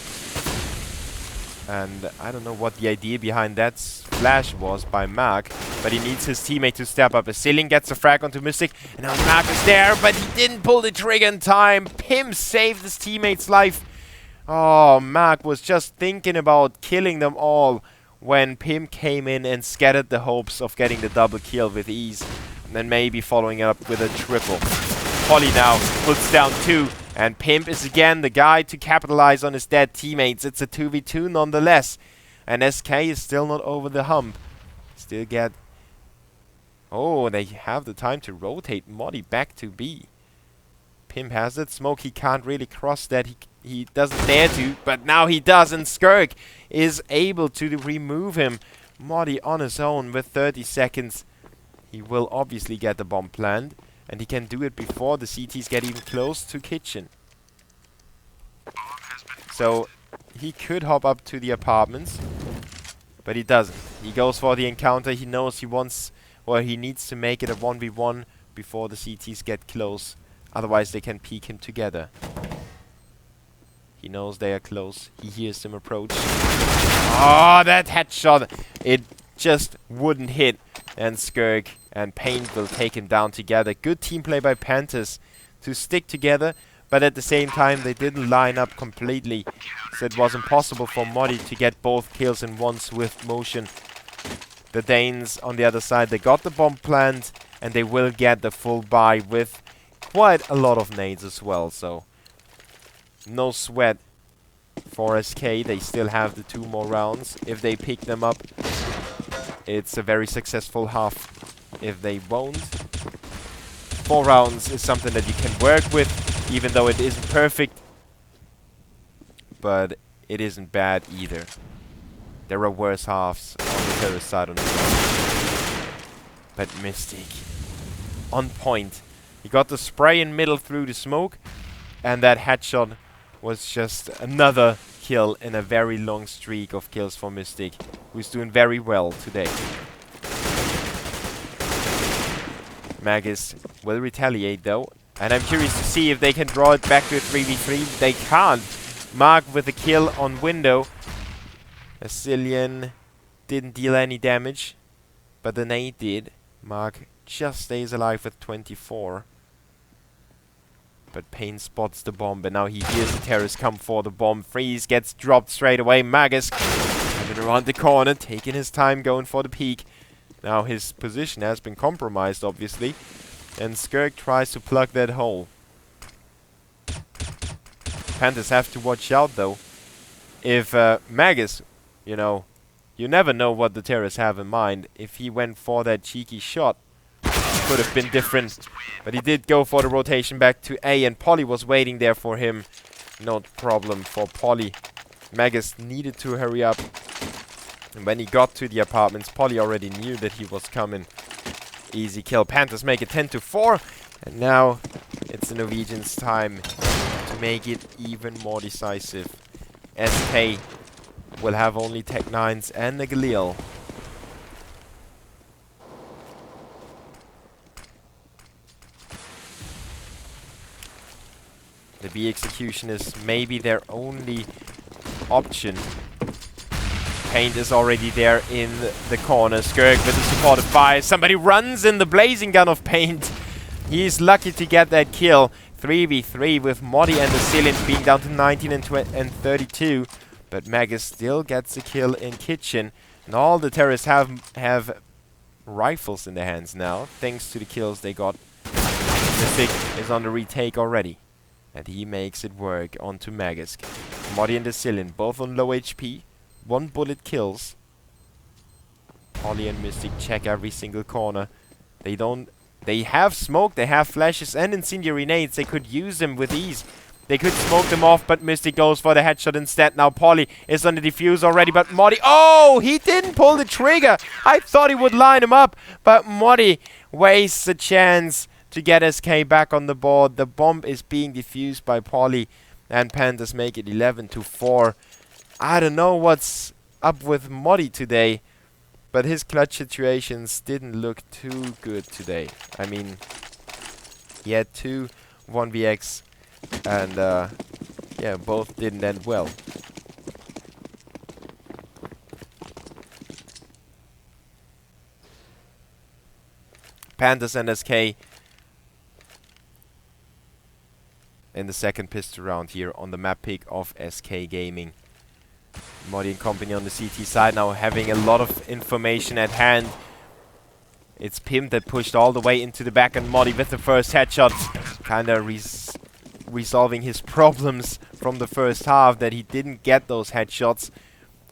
[SPEAKER 2] And I don't know what the idea behind that flash was by Mark, but he needs his teammate to step up. Azilian gets a frag onto Mystic, and now Mark is there, but he didn't pull the trigger in time. Pim saved his teammate's life. Oh, Mark was just thinking about killing them all when Pim came in and scattered the hopes of getting the double kill with ease, and then maybe following it up with a triple. Polly now puts down 2, and Pimp is again the guy to capitalize on his dead teammates. It's a 2v2 nonetheless, and SK is still not over the hump. Still get... Oh, they have the time to rotate Modi back to B. Pimp has it. Smoke, he can't really cross that. He doesn't dare to, but now he does, and Skirk is able to remove him. Modi on his own with 30 seconds. He will obviously get the bomb planned, and he can do it before the CTs get even close to kitchen. So he could hop up to the apartments, but he doesn't. He goes for the encounter. He knows he wants, or he needs to make it a 1v1 before the CTs get close. Otherwise they can peek him together. He knows they are close. He hears them approach. Oh, that headshot! It just wouldn't hit. And Skirk and Paint will take him down together. Good team play by Panthers to stick together, but at the same time they didn't line up completely. So it was impossible for Modi to get both kills in one swift motion. The Danes on the other side, they got the bomb planned, and they will get the full buy with quite a lot of nades as well. So no sweat for SK. They still have the 2 more rounds. If they pick them up, it's a very successful half. If they won't, 4 rounds is something that you can work with, even though it isn't perfect. But it isn't bad either. There are worse halves on the terrorist side on the ground. But Mystic, on point. He got the spray in middle through the smoke, and that headshot was just another kill in a very long streak of kills for Mystic, who's doing very well today. Magus will retaliate though, and I'm curious to see if they can draw it back to a 3v3. They can't. Mark with a kill on window. Azilian didn't deal any damage, but the nade did. Mark just stays alive with 24. But Payne spots the bomb, and now he hears the terrorists come for the bomb. Freeze gets dropped straight away. Magus coming around the corner, taking his time, going for the peek. Now his position has been compromised, obviously, and Skirk tries to plug that hole. Panthers have to watch out, though. If Magus, you know, you never know what the terrorists have in mind. If he went for that cheeky shot, could have been different, but he did go for the rotation back to A, and Polly was waiting there for him. No problem for Polly. Magus needed to hurry up, and when he got to the apartments, Polly already knew that he was coming. Easy kill. Panthers make it 10-4, and now it's the Norwegians' time to make it even more decisive. SK will have only Tech 9s and the Galil. The B execution is maybe their only option. Paint is already there in the corner. Skirk with the supportive fire. Somebody runs in the blazing gun of Paint. He's lucky to get that kill. 3v3 with Modi and Azilian being down to 19 and 32. But Magus still gets a kill in kitchen. And all the terrorists have rifles in their hands now, thanks to the kills they got. Mystic is on the retake already, and he makes it work onto Magisk. Modi and the Cylin, both on low HP, 1 bullet kills. Polly and Mystic check every single corner. They have smoke, they have flashes and incendiary nades. They could use them with ease. They could smoke them off, but Mystic goes for the headshot instead. Now Polly is on the defuse already, but Modi... Oh, he didn't pull the trigger. I thought he would line him up, but Modi wastes a chance to get SK back on the board. The bomb is being defused by Polly, and Panthers make it 11-4. I don't know what's up with Modi today, but his clutch situations didn't look too good today. I mean, he had 2 1vx, and yeah, both didn't end well. Panthers and SK in the second pistol round here on the map pick of SK Gaming. Modi and company on the CT side now having a lot of information at hand. It's Pim that pushed all the way into the back, and Modi with the first headshot, kinda resolving his problems from the first half that he didn't get those headshots.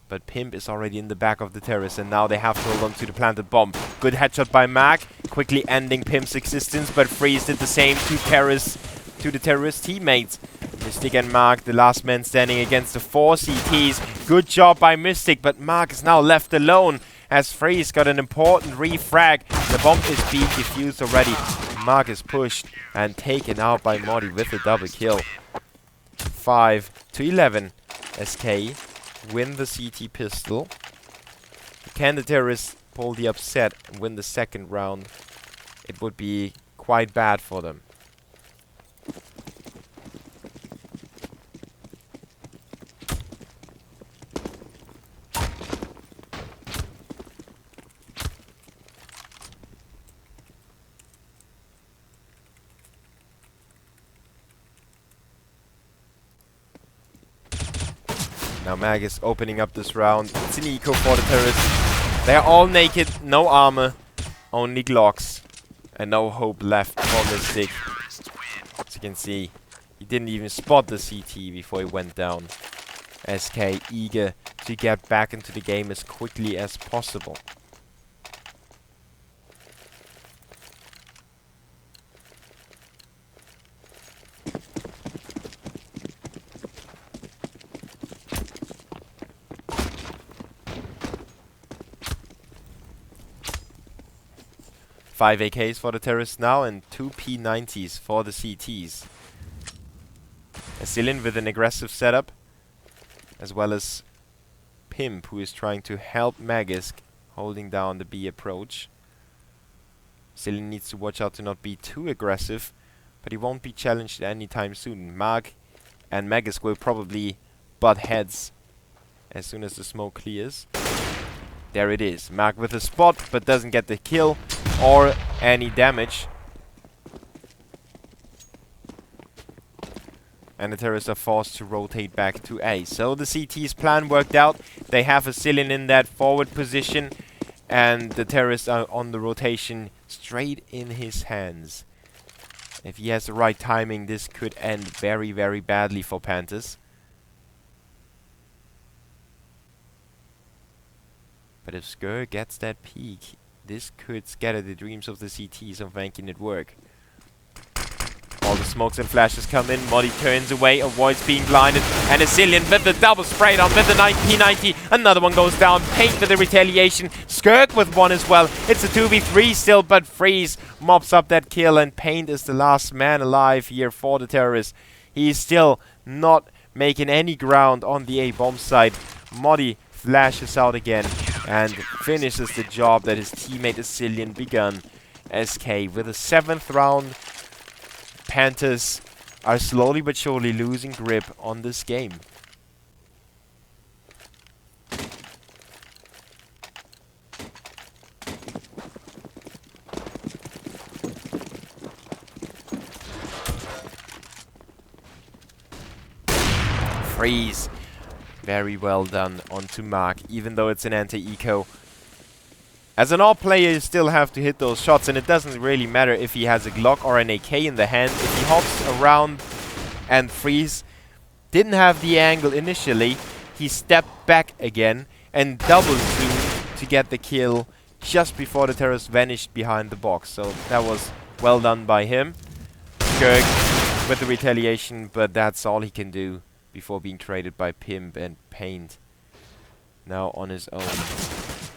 [SPEAKER 2] But Pimp is already in the back of the terrace, and now they have to hold on to the planted bomb. Good headshot by Mac, quickly ending Pimp's existence, but Freeze did the same to the terrorist teammates. Mystic and Mark, the last man standing against the 4 CTs. Good job by Mystic, but Mark is now left alone as Freeze got an important refrag. The bomb is being defused already. Mark is pushed and taken out by Modi with a double kill. 5-11. SK win the CT pistol. Can the terrorists pull the upset and win the second round? It would be quite bad for them. Now Mag is opening up this round. It's an eco for the terrorists. They're all naked, no armor, only Glocks, and no hope left for Mystic. As you can see, he didn't even spot the CT before he went down. SK eager to get back into the game as quickly as possible. Five AKs for the terrorists now and 2 P90s for the CTs. Cylin with an aggressive setup, as well as Pimp, who is trying to help Magisk holding down the B approach. Cylin needs to watch out to not be too aggressive, but he won't be challenged anytime soon. Mark and Magisk will probably butt heads as soon as the smoke clears. There it is. Mark with a spot, but doesn't get the kill or any damage. And the terrorists are forced to rotate back to A. So the CT's plan worked out. They have a Cylin in that forward position, and the terrorists are on the rotation straight in his hands. If he has the right timing, this could end very, very badly for Panthers. But if Skur gets that peek, this could scatter the dreams of the CTs of making it work. All the smokes and flashes come in. Modi turns away, avoids being blinded, and a Cillian with the double spray down with the P90. Another one goes down. Paint with the retaliation. Skirk with one as well. It's a 2v3 still, but Freeze mops up that kill, and Paint is the last man alive here for the terrorists. He's still not making any ground on the A bomb site. Modi flashes out again and finishes the job that his teammate Cillian begun. SK with a 7th round. Panthers are slowly but surely losing grip on this game. Freeze. Very well done onto Mark, even though it's an anti-eco. As an AWP player, you still have to hit those shots, and it doesn't really matter if he has a Glock or an AK in the hand. If he hops around and Freeze didn't have the angle initially, he stepped back again and double zoomed to get the kill just before the terrorist vanished behind the box. So that was well done by him. Skirk with the retaliation, but that's all he can do before being traded by Pimp and Paint. Now on his own.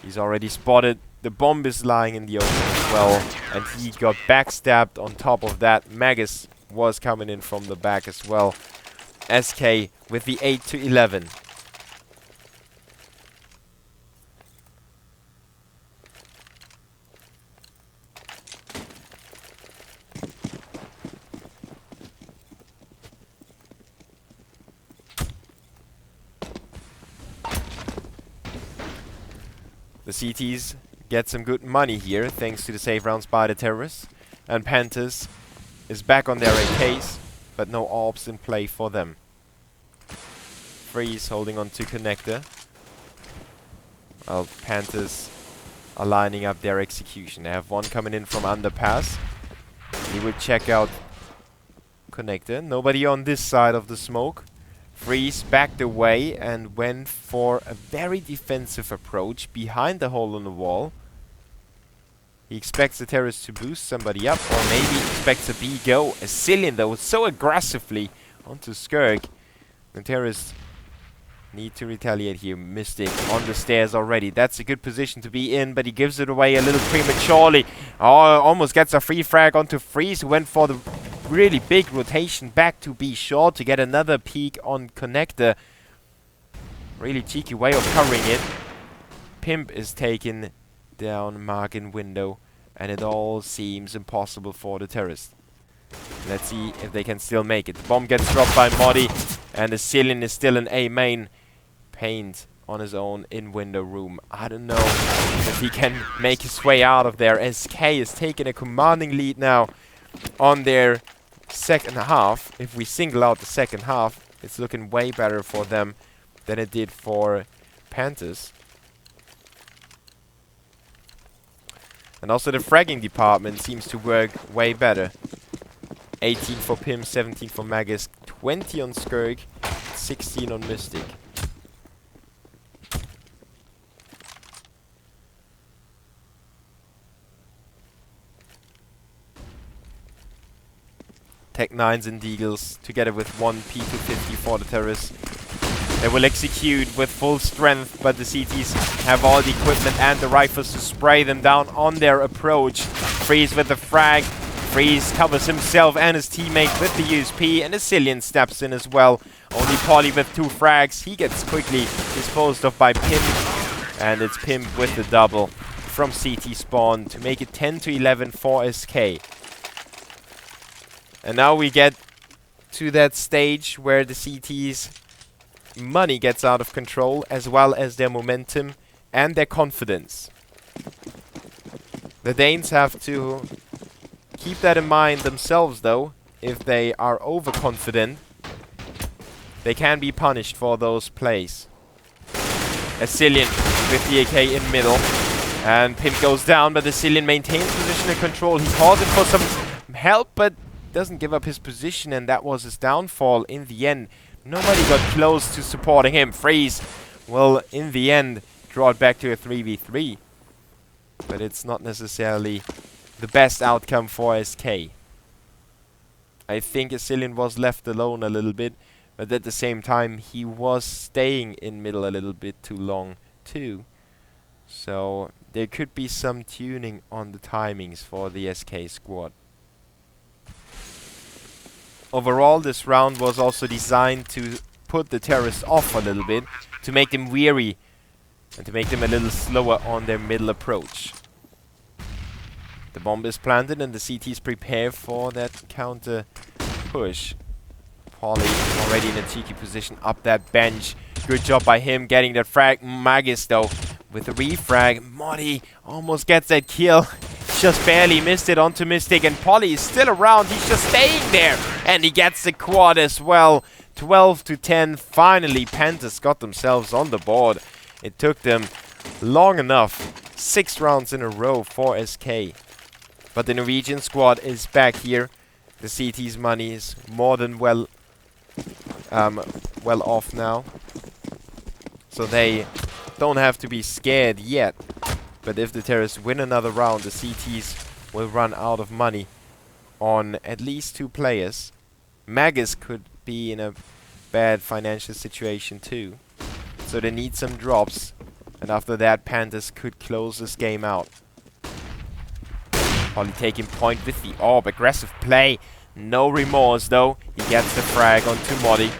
[SPEAKER 2] He's already spotted. The bomb is lying in the open as well, and he got backstabbed on top of that. Magus was coming in from the back as well. SK with the 8-11. The CTs get some good money here thanks to the save rounds by the terrorists. And Panthers is back on their AKs, but no AWPs in play for them. Freeze holding on to connector. Well, Panthers are lining up their execution. They have one coming in from underpass. He would check out connector. Nobody on this side of the smoke. Freeze backed away and went for a very defensive approach behind the hole in the wall. He expects the terrorist to boost somebody up, or maybe expects a B go. A Cillian though, so aggressively onto Skirk. The terrorists need to retaliate here. Mystic on the stairs already. That's a good position to be in, but he gives it away a little prematurely. Oh, almost gets a free frag onto Freeze, who went for the really big rotation back to be sure to get another peek on connector. Really cheeky way of covering it. Pimp is taken down mark in window, and it all seems impossible for the terrorist. Let's see if they can still make it. The bomb gets dropped by Modi, and the Cillian is still in A main. Paint on his own in window room. I don't know if he can make his way out of there. SK is taking a commanding lead now on their second half. If we single out the second half, it's looking way better for them than it did for Panthers. And also the fragging department seems to work way better. 18 for Pim, 17 for Magus, 20 on Skirk, 16 on Mystic. Tech 9s and Deagles, together with one P250 for the terrorists. They will execute with full strength, but the CTs have all the equipment and the rifles to spray them down on their approach. Freeze with the frag. Freeze covers himself and his teammate with the USP, and the Cillian steps in as well. Only Polly with 2 frags. He gets quickly disposed of by Pimp, and it's Pimp with the double from CT spawn to make it 10-11 for SK. And now we get to that stage where the CT's money gets out of control, as well as their momentum and their confidence. The Danes have to keep that in mind themselves, though. If they are overconfident, they can be punished for those plays. A Cillian with the AK in middle, and Pimp goes down, but the Cillian maintains positional control. He calls it for some help, but doesn't give up his position, and that was his downfall in the end. Nobody got close to supporting him. Freeze will, in the end, draw it back to a 3v3. But it's not necessarily the best outcome for SK. I think Cillian was left alone a little bit, but at the same time, he was staying in middle a little bit too long, too. So there could be some tuning on the timings for the SK squad. Overall, this round was also designed to put the terrorists off a little bit, to make them weary, and to make them a little slower on their middle approach. The bomb is planted, and the CTs prepare for that counter push. Polly already in a cheeky position up that bench. Good job by him getting that frag. Magus, though, with the refrag. Modi almost gets that kill. Just barely missed it onto Mystic, and Polly is still around. He's just staying there, and he gets the quad as well. 12-10. Finally, Panthers got themselves on the board. It took them long enough. 6 rounds in a row for SK. But the Norwegian squad is back here. The CT's money is more than well off now. So they don't have to be scared yet. But if the terrorists win another round, the CTs will run out of money on at least 2 players. Magus could be in a bad financial situation too. So they need some drops. And after that, Panthers could close this game out. Holly taking point with the orb. Aggressive play. No remorse though. He gets the frag onto Modi.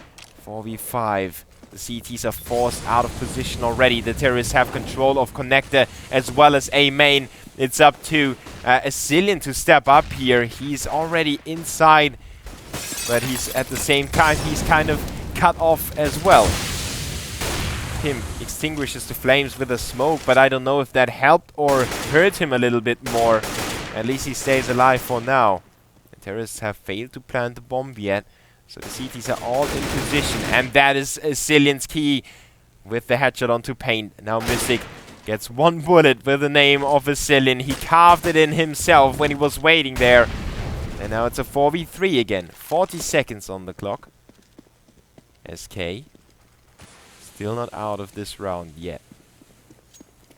[SPEAKER 2] 4v5. The CTs are forced out of position already. The terrorists have control of connector as well as A main. It's up to Asilian to step up here. He's already inside, but he's at the same time he's kind of cut off as well. Him extinguishes the flames with a smoke, but I don't know if that helped or hurt him a little bit more. At least he stays alive for now. The terrorists have failed to plant the bomb yet. So the CTs are all in position, and that is Asilian's key with the headshot onto Paint. Now Mystic gets 1 bullet with the name of Asilian. He carved it in himself when he was waiting there. And now it's a 4v3 again. 40 seconds on the clock. SK still not out of this round yet.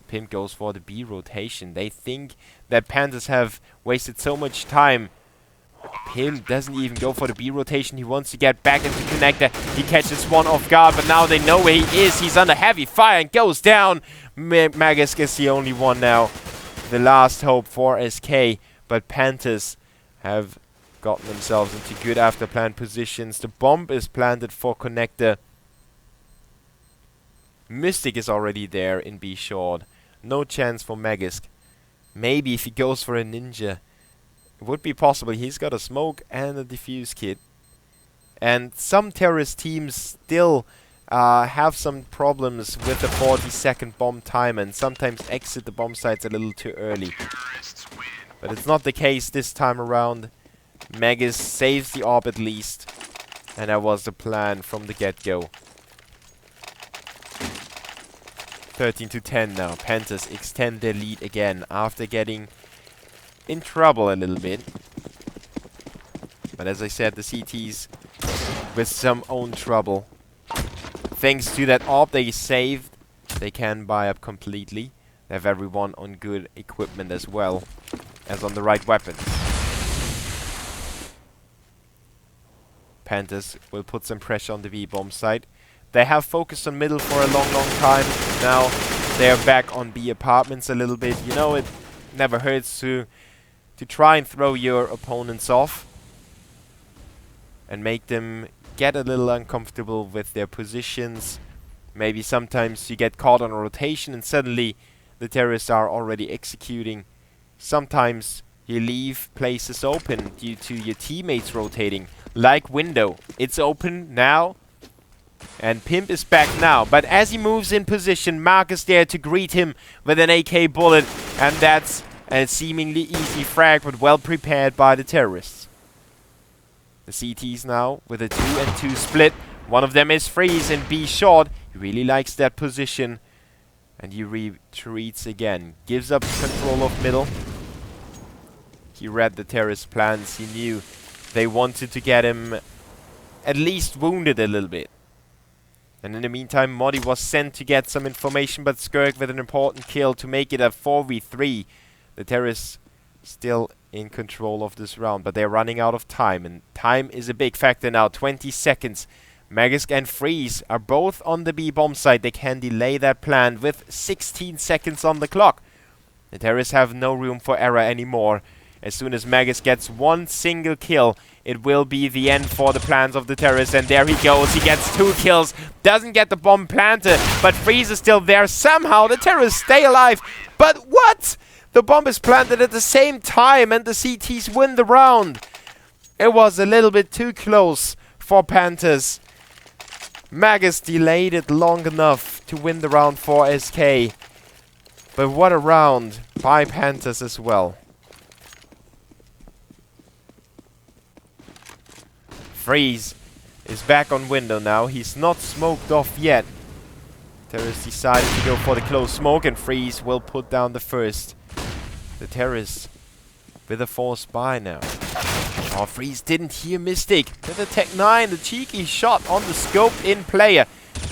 [SPEAKER 2] Pimp goes for the B rotation. They think that Panthers have wasted so much time. Pimp doesn't even go for the B rotation. He wants to get back into connector. He catches one off guard, but now they know where he is. He's under heavy fire and goes down. Magus is the only one now. The last hope for SK. But Panthers have gotten themselves into good after plant positions. The bomb is planted for connector. Mystic is already there in B short. No chance for Magisk. Maybe if he goes for a ninja, it would be possible. He's got a smoke and a defuse kit. And some terrorist teams still have some problems with the 40-second bomb time and sometimes exit the bomb sites a little too early. But it's not the case this time around. Magus saves the orb at least. And that was the plan from the get-go. 13-10 now. Panthers extend their lead again after getting in trouble a little bit. But as I said, the CTs with some own trouble. Thanks to that orb they saved, they can buy up completely. They have everyone on good equipment as well as on the right weapons. Panthers will put some pressure on the V-bomb site. They have focused on middle for a long time. Now they're back on B apartments a little bit. You know, it never hurts to try and throw your opponents off and make them get a little uncomfortable with their positions. Maybe sometimes you get caught on a rotation and suddenly the terrorists are already executing. Sometimes you leave places open due to your teammates rotating, like window. It's open now. And Pimp is back now, but as he moves in position, Mark is there to greet him with an AK bullet, and that's a seemingly easy frag, but well prepared by the terrorists. The CTs now with a 2-and-2 split. One of them is Freeze in B short. He really likes that position, and he retreats again. Gives up control of middle. He read the terrorist plans. He knew they wanted to get him at least wounded a little bit. And in the meantime, Modi was sent to get some information, but Skirk with an important kill to make it a 4v3. The terrorists still in control of this round, but they're running out of time, and time is a big factor now. 20 seconds. Magisk and Freeze are both on the B bomb site. They can delay that plan with 16 seconds on the clock. The terrorists have no room for error anymore. As soon as Magus gets one single kill, it will be the end for the plans of the terrorists. And there he goes. He gets 2 kills. Doesn't get the bomb planted, but Freeze is still there. Somehow the terrorists stay alive. But what? The bomb is planted at the same time and the CTs win the round. It was a little bit too close for Panthers. Magus delayed it long enough to win the round for SK. But what a round by Panthers as well. Freeze is back on window now. He's not smoked off yet. Terrorist decided to go for the close smoke, and Freeze will put down the first. The Terrorist with a forced buy now. Oh, Freeze didn't hear Mystic with the Tech 9, the cheeky shot on the scope in player.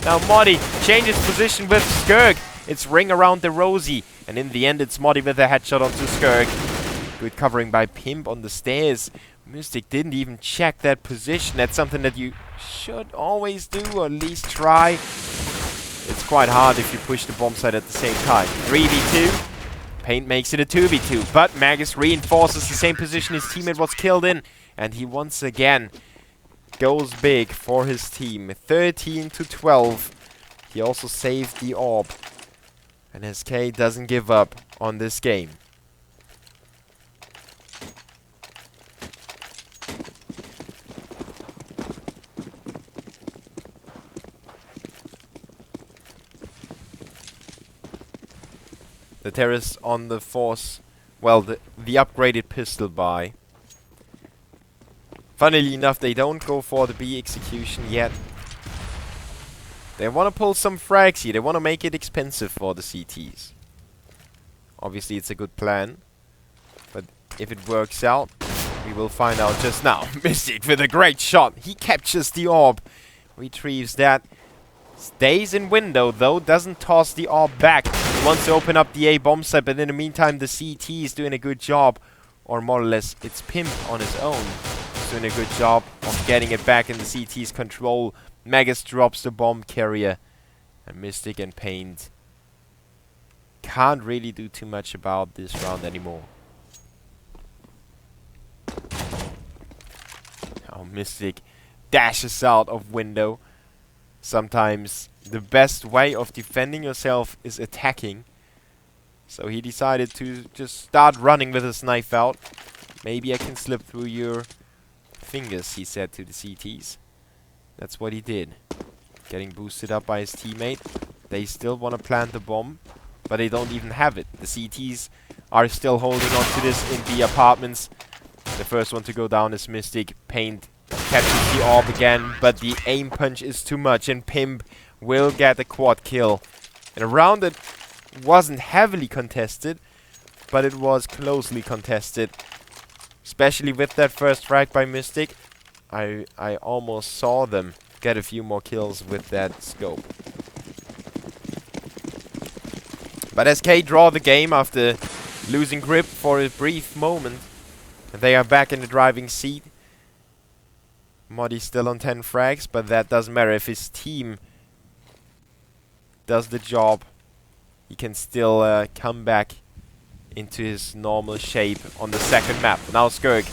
[SPEAKER 2] Now Modi changes position with Skirk. It's ring around the Rosie, and in the end it's Modi with a headshot onto Skirk. Good covering by Pimp on the stairs. Mystic didn't even check that position. That's something that you should always do, or at least try. It's quite hard if you push the bomb site at the same time. 3v2. Paint makes it a 2v2, but Magus reinforces the same position his teammate was killed in, and he once again goes big for his team. 13-12. He also saved the orb, and SK doesn't give up on this game. The Terrorists on the force, well, the upgraded pistol buy. Funnily enough, they don't go for the B execution yet. They want to pull some frags here. They want to make it expensive for the CTs. Obviously, it's a good plan. But if it works out, we will find out just now. Mystic with a great shot. He captures the orb. Retrieves that. Stays in window, though. Doesn't toss the orb back. He wants to open up the A bomb site, but in the meantime, the CT is doing a good job. Or more or less, it's Pimp on his own. He's doing a good job of getting it back in the CT's control. Magus drops the bomb carrier. And Mystic and Paint can't really do too much about this round anymore. Now Mystic dashes out of window. Sometimes the best way of defending yourself is attacking. So he decided to just start running with his knife out. Maybe I can slip through your fingers, he said to the CTs. That's what he did. Getting boosted up by his teammate. They still want to plant the bomb, but they don't even have it. The CTs are still holding on to this in the apartments. The first one to go down is Mystic. Paint catches the orb again, but the aim punch is too much, and Pimp will get a quad kill. In a round that wasn't heavily contested, but it was closely contested. Especially with that first frag by Mystic. I almost saw them get a few more kills with that scope. But SK draw the game after losing grip for a brief moment. They are back in the driving seat. Modi still on 10 frags, but that doesn't matter. If his team does the job, he can still come back into his normal shape on the second map. Now Skirk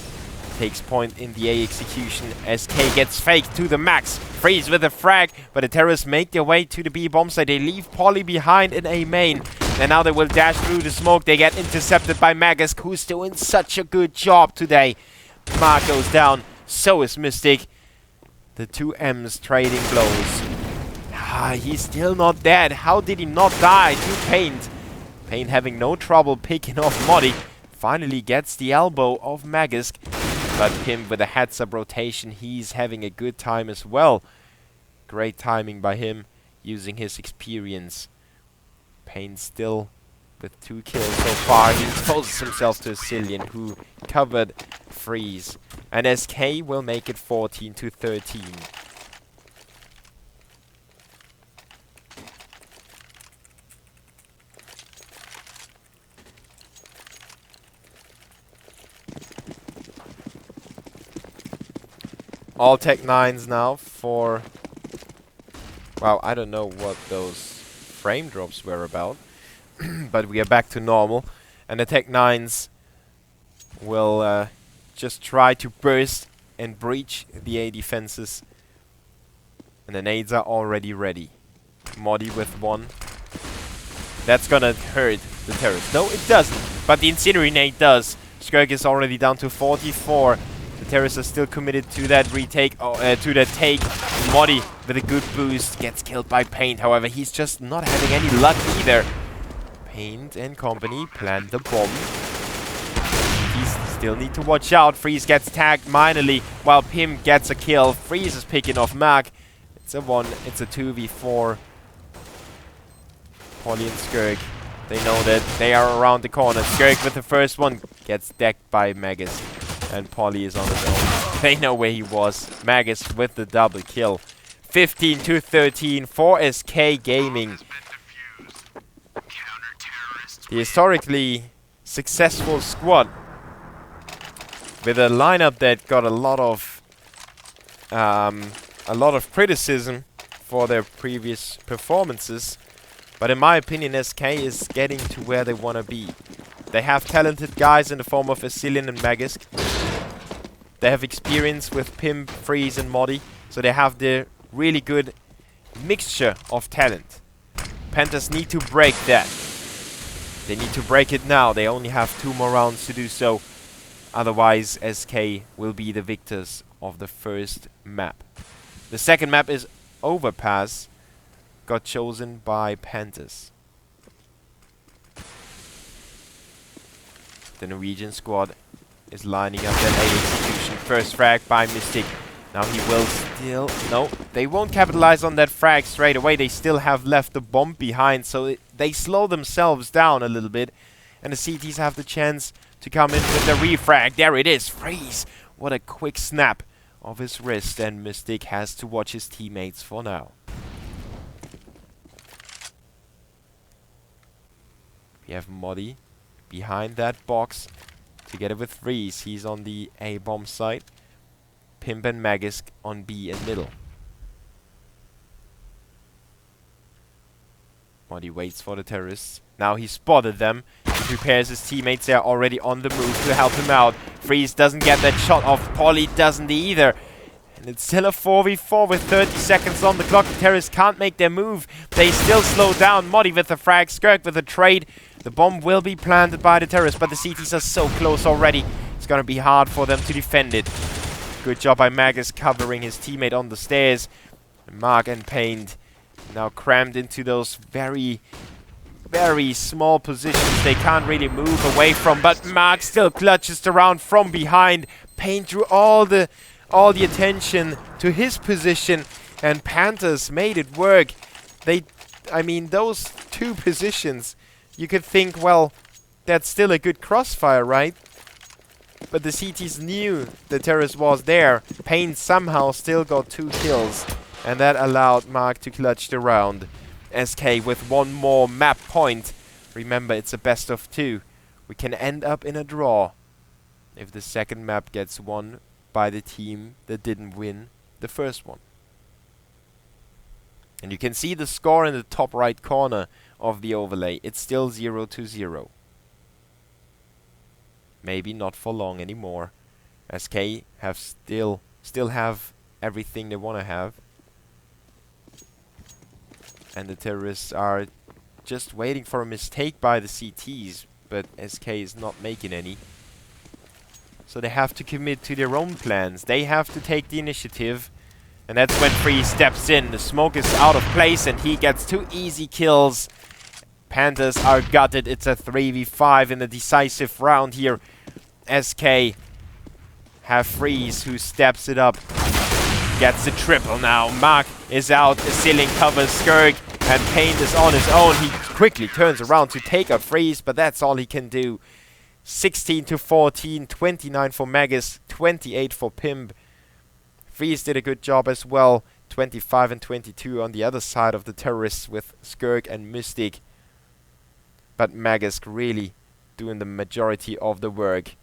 [SPEAKER 2] takes point in the A execution. SK gets faked to the max. Freeze with a frag, but the Terrorists make their way to the B bomb site. They leave Polly behind in A main. And now they will dash through the smoke. They get intercepted by Magus, who's doing such a good job today. Mark goes down. So is Mystic. The two M's trading blows. He's still not dead. How did he not die to Paint? Paint having no trouble picking off Modi. Finally gets the elbow of Magus. But Pimp with a heads-up rotation. He's having a good time as well. Great timing by him, using his experience. Paint still with 2 kills so far. He exposes himself to a Cillian, who covered Freeze. And SK will make it 14-13. All Tech 9s now for... Well, I don't know what those frame drops were about. But we are back to normal. And the Tech 9s will just try to burst and breach the A defenses. And the nades are already ready. Modi with 1. That's gonna hurt the Terrorists. No, it doesn't. But the Incendiary nade does. Skirk is already down to 44. The Terrorists are still committed to that retake, to that take. Modi with a good boost gets killed by Paint. However, he's just not having any luck either. Paint and company plant the bomb. He still need to watch out. Freeze gets tagged minorly while Pim gets a kill. Freeze is picking off Mark. It's a 2v4. Polly and Skirk, they know that they are around the corner. Skirk with the first one gets decked by Magus. And Polly is on his own. They know where he was. Magus with the double kill. 15-13 for SK Gaming. The historically successful squad with a lineup that got a lot of criticism for their previous performances, but in my opinion, SK is getting to where they want to be. They have talented guys in the form of Asilian and Magus. They have experience with Pimp, Freeze, and Modi, so they have the really good mixture of talent. Panthers need to break that. They need to break it now. They only have 2 more rounds to do so. Otherwise, SK will be the victors of the first map. The second map is Overpass. Got chosen by Panthers. The Norwegian squad is lining up that A execution. First frag by Mystic. Now he will still... No, they won't capitalize on that frag straight away. They still have left the bomb behind, so they slow themselves down a little bit. And the CTs have the chance to come in with the refrag. There it is. Freeze. What a quick snap of his wrist. And Mystic has to watch his teammates for now. We have Modi behind that box together with Freeze. He's on the A bomb site. Pimp and Magus on B and middle. Modi waits for the terrorists. Now he spotted them. He prepares his teammates. They are already on the move to help him out. Freeze doesn't get that shot off. Polly doesn't either. And it's still a 4v4 with 30 seconds on the clock. The terrorists can't make their move. They still slow down. Modi with the frag. Skirk with the trade. The bomb will be planted by the terrorists, but the CTs are so close already. It's going to be hard for them to defend it. Good job by Magus covering his teammate on the stairs. Mark and Paint now crammed into those very, very small positions they can't really move away from. But Mark still clutches the round from behind. Paint drew all the attention to his position, and Panthers made it work. I mean, those 2 positions, you could think, well, that's still a good crossfire, right? But the CTs knew the terrorist was there. Paint somehow still got 2 kills. And that allowed Mark to clutch the round. SK with 1 more map point. Remember, it's a best of 2. We can end up in a draw if the second map gets won by the team that didn't win the first one. And you can see the score in the top right corner of the overlay. It's still 0-0. Maybe not for long anymore. SK have still have everything they want to have. And the terrorists are just waiting for a mistake by the CTs, but SK is not making any. So they have to commit to their own plans. They have to take the initiative. And that's when Freeze steps in. The smoke is out of place and he gets 2 easy kills. Panthers are gutted. It's a 3v5 in the decisive round here. SK have Freeze who steps it up. Gets the triple now. Mark is out. The ceiling covers Skirk. And Paint is on his own. He quickly turns around to take out Freeze, but that's all he can do. 16-14. 29 for Magus. 28 for Pimp. Freeze did a good job as well. 25 and 22 on the other side of the terrorists with Skirk and Mystic. But Magus really doing the majority of the work.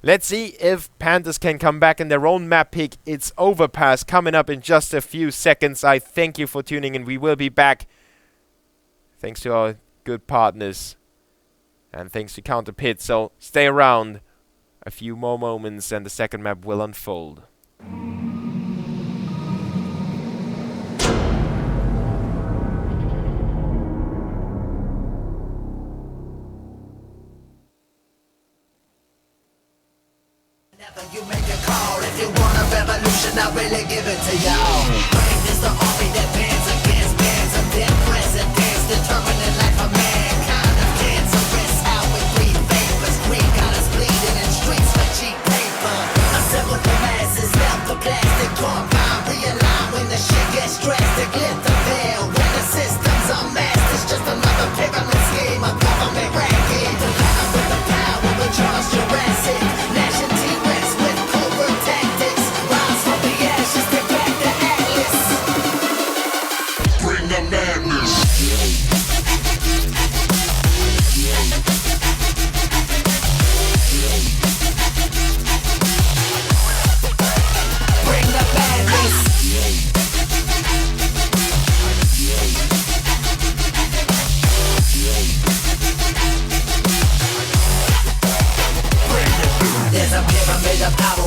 [SPEAKER 2] Let's see if Panthers can come back in their own map pick. It's Overpass coming up in just a few seconds. I thank you for tuning in. We will be back. Thanks to our good partners. And thanks to CounterPit. So stay around. A few more moments and the second map will unfold.
[SPEAKER 1] You make a call if you want a revolution, I really give it to y'all. Brave is the army that bands against bands of dead presidents, determining life of mankind. Of cancerous, how we breathe vapors, green colors bleeding in streets for cheap paper. Assemble the masses, melt the plastic, compound, realign when the shit gets drastic. Lit the veil when the system's unmasked. It's just another power